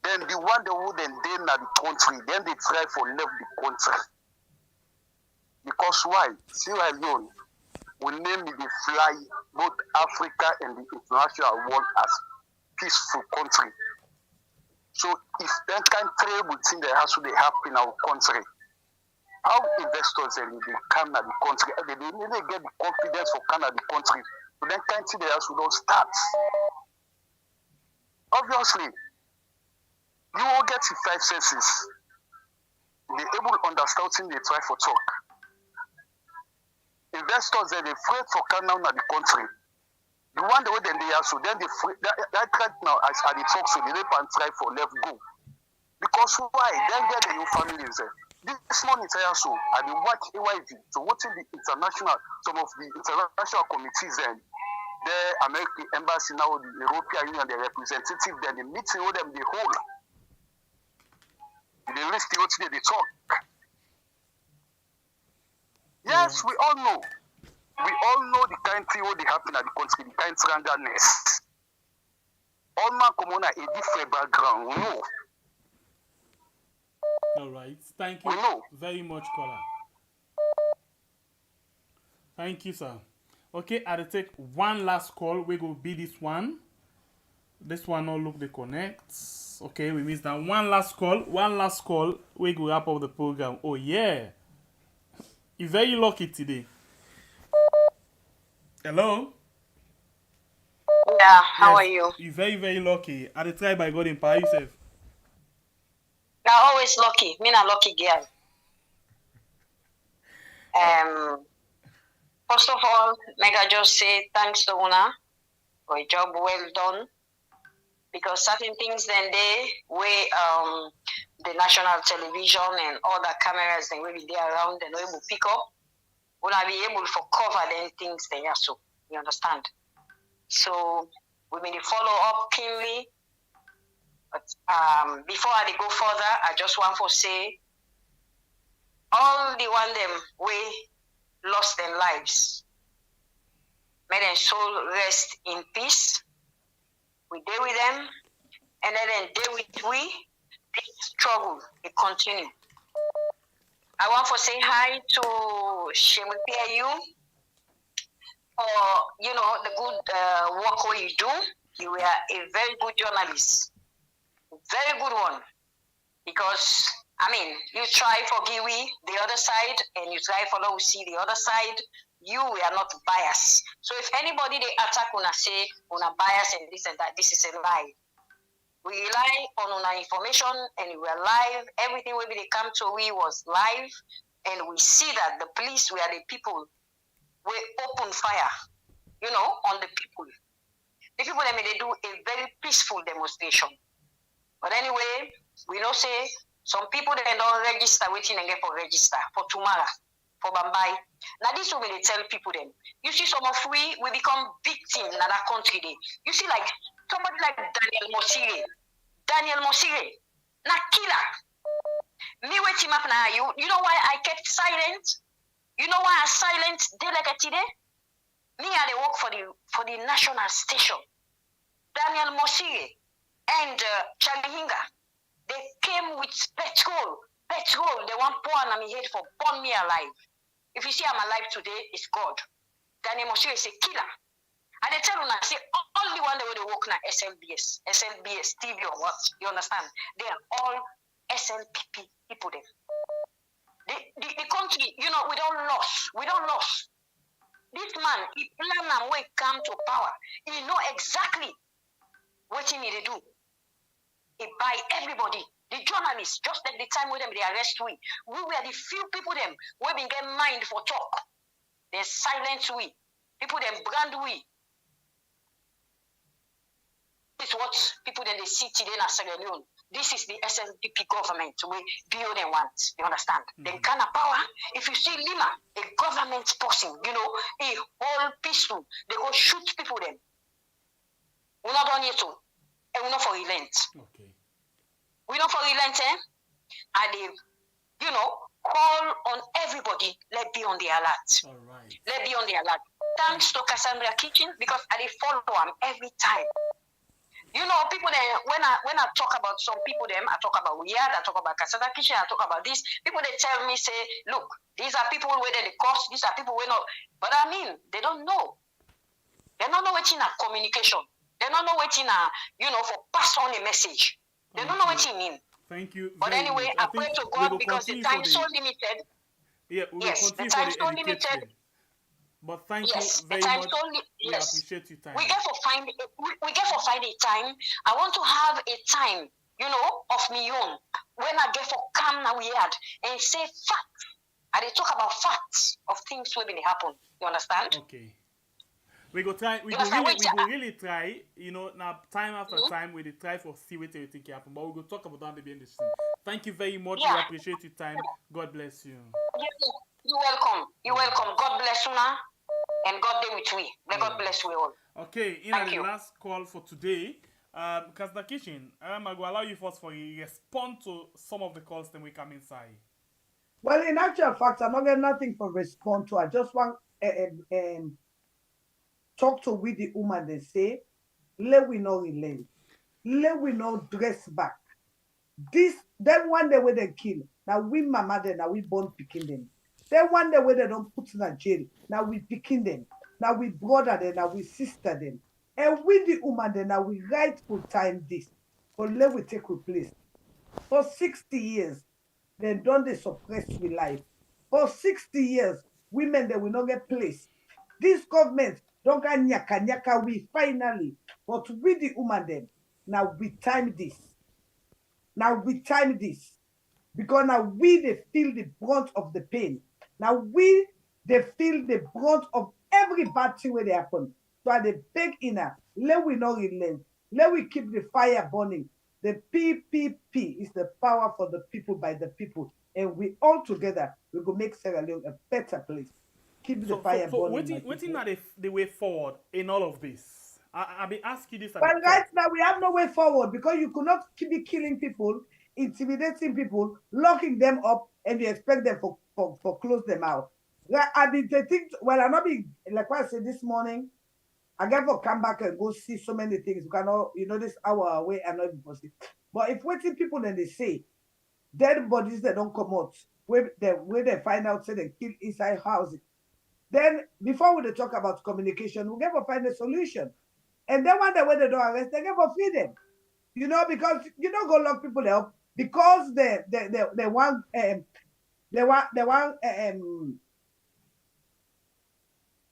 Then the one they wouldn't then at the country, then they try for left the country. Because why? Sierra Leone will name the fly both Africa and the international world as peaceful country. So if that kind of terrible thing that has to happen in our country, how investors and they come to the country, they really get the confidence for Canada the country. So then kind of thing they have to start. Obviously, you will get the 5 senses. They able to understand things they try for talk. Investors they afraid for Canada the country. The one the way then they are so then they that right now as I talk so they and try for left go. Because why? Then get the new families there. This morning so I will watch AYV. So what's in the international, some of the international committees then, the American embassy now, the European Union, the representative, then the meeting with them, the whole. They list what they talk. Yes, we all know. We all know the kind of thing what they happen at the country, the kind of randomness. All man come on a different background, we know. All right. Thank you very much, caller. Thank you, sir. Okay, I'll take one last call. We will be this one. This one all look the connects. Okay, we missed that. One last call. We go wrap up the program. Oh yeah. You're very lucky today. Hello? Yeah, how are you? You're very, very lucky. I'll try by God in power yourself. You're always lucky. Me a lucky girl. First of all, I just say thanks to Una for a job well done. Because certain things then they the national television and all the cameras then will be there around and we will pick up. Una be able to cover them things there so you understand. So we may follow up keenly. But before I go further, I just want to say all the one them we lost their lives. May their soul rest in peace. We deal with them, and then deal with we. This struggle will continue. I want to say hi to Shemipia for the good work you do. You were a very good journalist, very good one. Because you try for Giwi the other side, and you try for Lowsi the other side. You are not biased. So if anybody they attack una say una bias and this and that, this is a lie. We rely on una information, and we are live. Everything when they come to we was live, and we see that the police were the people we open fire, on the people. The people they do a very peaceful demonstration. But anyway, we know say some people they don't register waiting and get for register for tomorrow, for Bambai. Now this will they tell people them. You see some of we become victim in that country day. You see like somebody like Daniel Mosire, na killer. Me wait him up now. You know why I kept silent? You know why I silent day like a today? Me I they work for the national station. Daniel Mosire and Charlie Hinga. They came with petrol. They want pour on my head for burn me alive. If you see I'm alive today, it's God. Daniel Mosire is a killer. And they tell you now, say, only one way they work now, SLBS, TV or what? You understand? They are all SLPP people there. The country, we don't lose. This man, he plan and when he come to power, he know exactly what he need to do. He buy everybody. The journalists, just like the time with them, they arrest we. We were the few people them we been get mind for talk. They silence we. People them brand we. This is what people then they see today in Sierra Leone. This is the SNPP government we build and want. You understand? They kind of power. If you see Lima, a government person, a whole peaceful, they go shoot people them. We're not done yet too. And we're not for relent. Okay. We're not for relent, and they, call on everybody. Let's be on the alert. All right. Let's be on the alert. Thanks to Cassandra Kitchen, because I follow them every time. People when I talk about some people them, I talk about Weird, I talk about Casada Kitchen, I talk about this. People they tell me, say, look, these are people where they cost, these are people where not. But they don't know. They don't know what's in a communication. They don't know what in a, for pass on a message. They don't know what you mean. Thank you. But anyway, I pray to God because the time is so limited. Yeah, yes, the time is so limited. But thank you very much. We appreciate your time. We get for find a time. I want to have a time, of my own when I get for come now we had and say facts. And they talk about facts of things will be happen. You understand? Okay. We go try. We go really try. Now time after time we try for see what everything can happen. But we go talk about that maybe in the scene. Thank you very much. We appreciate your time. God bless you. You're welcome. You're welcome. God bless you now, and God be with we. May God bless you all. Okay. The last call for today. Casada Kitchen, I will allow you first for you respond to some of the calls that we come inside. Well, in actual fact, I'm not getting nothing for respond to. I just want talk to with the woman they say, let we know relent. Let we know dress back. Then one day where they kill. Now we mama them, now we born picking them. Then one day where they don't put in a jail. Now we picking them. Now we brother them, now we sister them. And with the woman then now we rightful time this. But let we take replace. For 60 years, they don't they suppress with life. For 60 years, women they will not get placed. This government don't get nyaka we finally, but with the woman then, now we time this. Now we time this. Because now we they feel the brunt of the pain. Now we they feel the brunt of every bad thing where they happen. So they beg in her, let we not relent. Let we keep the fire burning. The PPP is the power for the people by the people. And we all together, we go make Sierra Leone a better place. Keep the fire burning. Waiting at the way forward in all of this. I'll be asking this. But right now, we have no way forward because you could not keep killing people, intimidating people, locking them up, and you expect them for close them out. Like, I mean, they think, well, I'm not being, like what I said this morning, I get for come back and go see so many things. We cannot, this hour away and not be possible. But if waiting people then they say dead bodies they don't come out, where they find out say they kill inside houses. Then before we talk about communication, we get to find a solution. And then when they don't arrest, they get to feed them. Because you don't go lock people up because they want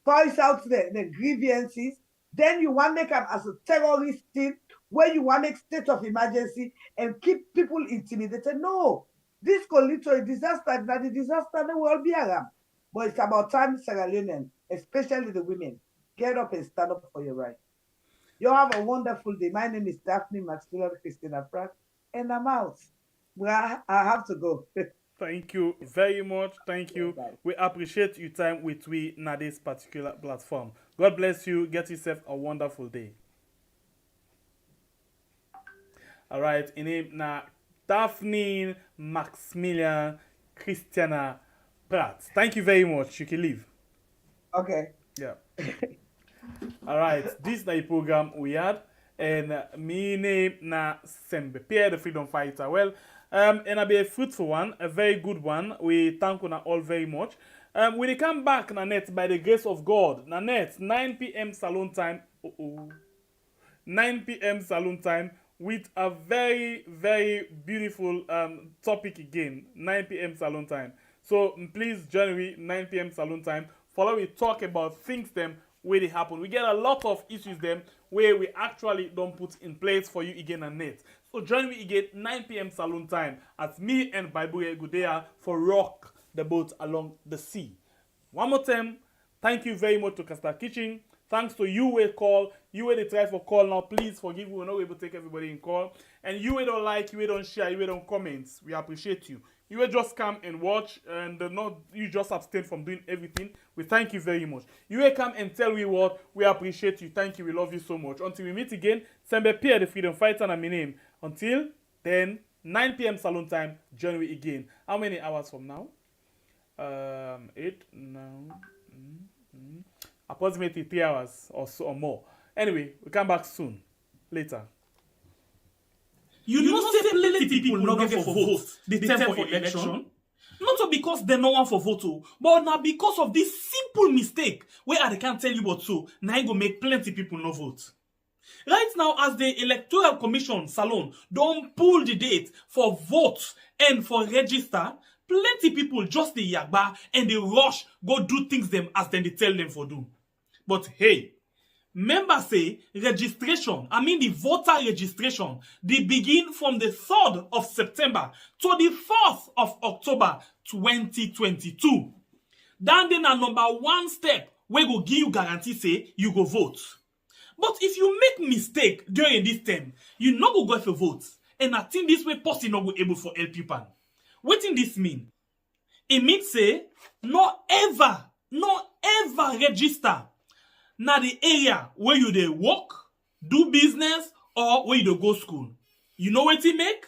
voice out the grievances. Then you want to make them as a terrorist thing where you want to make state of emergency and keep people intimidated. No, this could lead to a disaster. Now the disaster they will be around. But it's about time, Sierra Leonean, especially the women, get up and stand up for your right. You have a wonderful day. My name is Daphne Maxwell Christina Pratt, and I'm out. Well, I have to go. Thank you very much. Thank you. Bye. We appreciate your time with we na this particular platform. God bless you. Get yourself a wonderful day. All right. In name na Daphne Maximilian Christina Pratt. Thank you very much. You can leave. Okay. Yeah. All right. This is the program we had. And me name na Sembe Pierre, the freedom fighter. Well, and I'll be a fruitful one, a very good one. We thank you all very much. We come back, Nanette, by the grace of God. Nanette, 9 p.m. salon time. 9 p.m. salon time with a very, very beautiful topic again. 9 p.m. salon time. So please join me 9 p.m. salon time. Follow we talk about things them where they happen. We get a lot of issues them where we actually don't put in place for you again and net. So join me again 9 p.m. salon time as me and Bible Gudea for rock the boat along the sea. One more time, thank you very much to Casada Kitchen. Thanks to you who call, you who they try for call now. Please forgive me, we're not able to take everybody in call. And you who don't like, you who don't share, you who don't comment, we appreciate you. You will just come and watch and not you just abstain from doing everything. We thank you very much. You will come and tell me what we appreciate you. Thank you. We love you so much. Until we meet again, Sembe Pierre, the freedom fighter, and my name. Until then, 9 p.m. salon time, join me again. How many hours from now? 8, 9, approximately 3 hours or so or more. Anyway, we come back soon. Later. You know say plenty people no get for vote the time for election. Not because they no want for vote, but now because of this simple mistake where I can't tell you what so, now I go make plenty people no vote. Right now, as the Electoral Commission Salon don't pull the date for vote and for register, plenty people just the yagba and they rush go do things them as then they tell them for do. But hey, members say registration, the voter registration, they begin from the 3rd of September to the 4th of October 2022. Then a number 1 step we go give you guarantee say you go vote. But if you make mistake during this time, you no go for vote. And I think this way person no go able for help you pan. What in this mean? It means say no ever register na the area where you dey work, do business, or where you dey go school. You know what it make?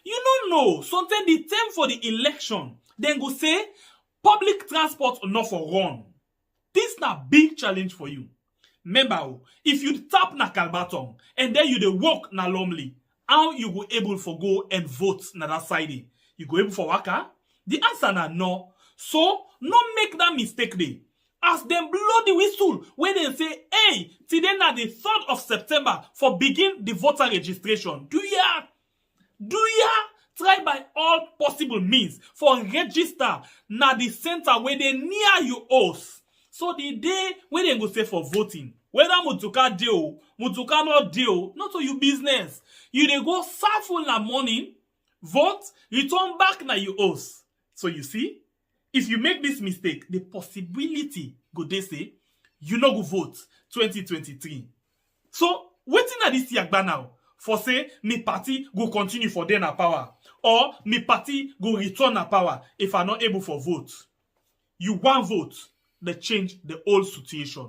You don't know. Sometimes the time for the election, then go say public transport not for run. This na big challenge for you. Remember, if you tap na Kalbaton and then you dey work na Lomley, how you go able for go and vote na that side? You go able for waka? The answer na no. So, no make that mistake there. As them blow the whistle when they say, hey, today na the 3rd of September for begin the voter registration. Do ya try by all possible means for register na the center where they near you house. So the day when they go say for voting, whether Mutuka deal, Mutuka not deal, not to you business. You dey go serve na morning, vote, return back na you house. So you see, if you make this mistake, the possibility go they say you no go vote 2023. So waiting at this yagba now for say me party go continue for then power or me party go return a power if I'm not able for vote. You want vote, they change the whole situation.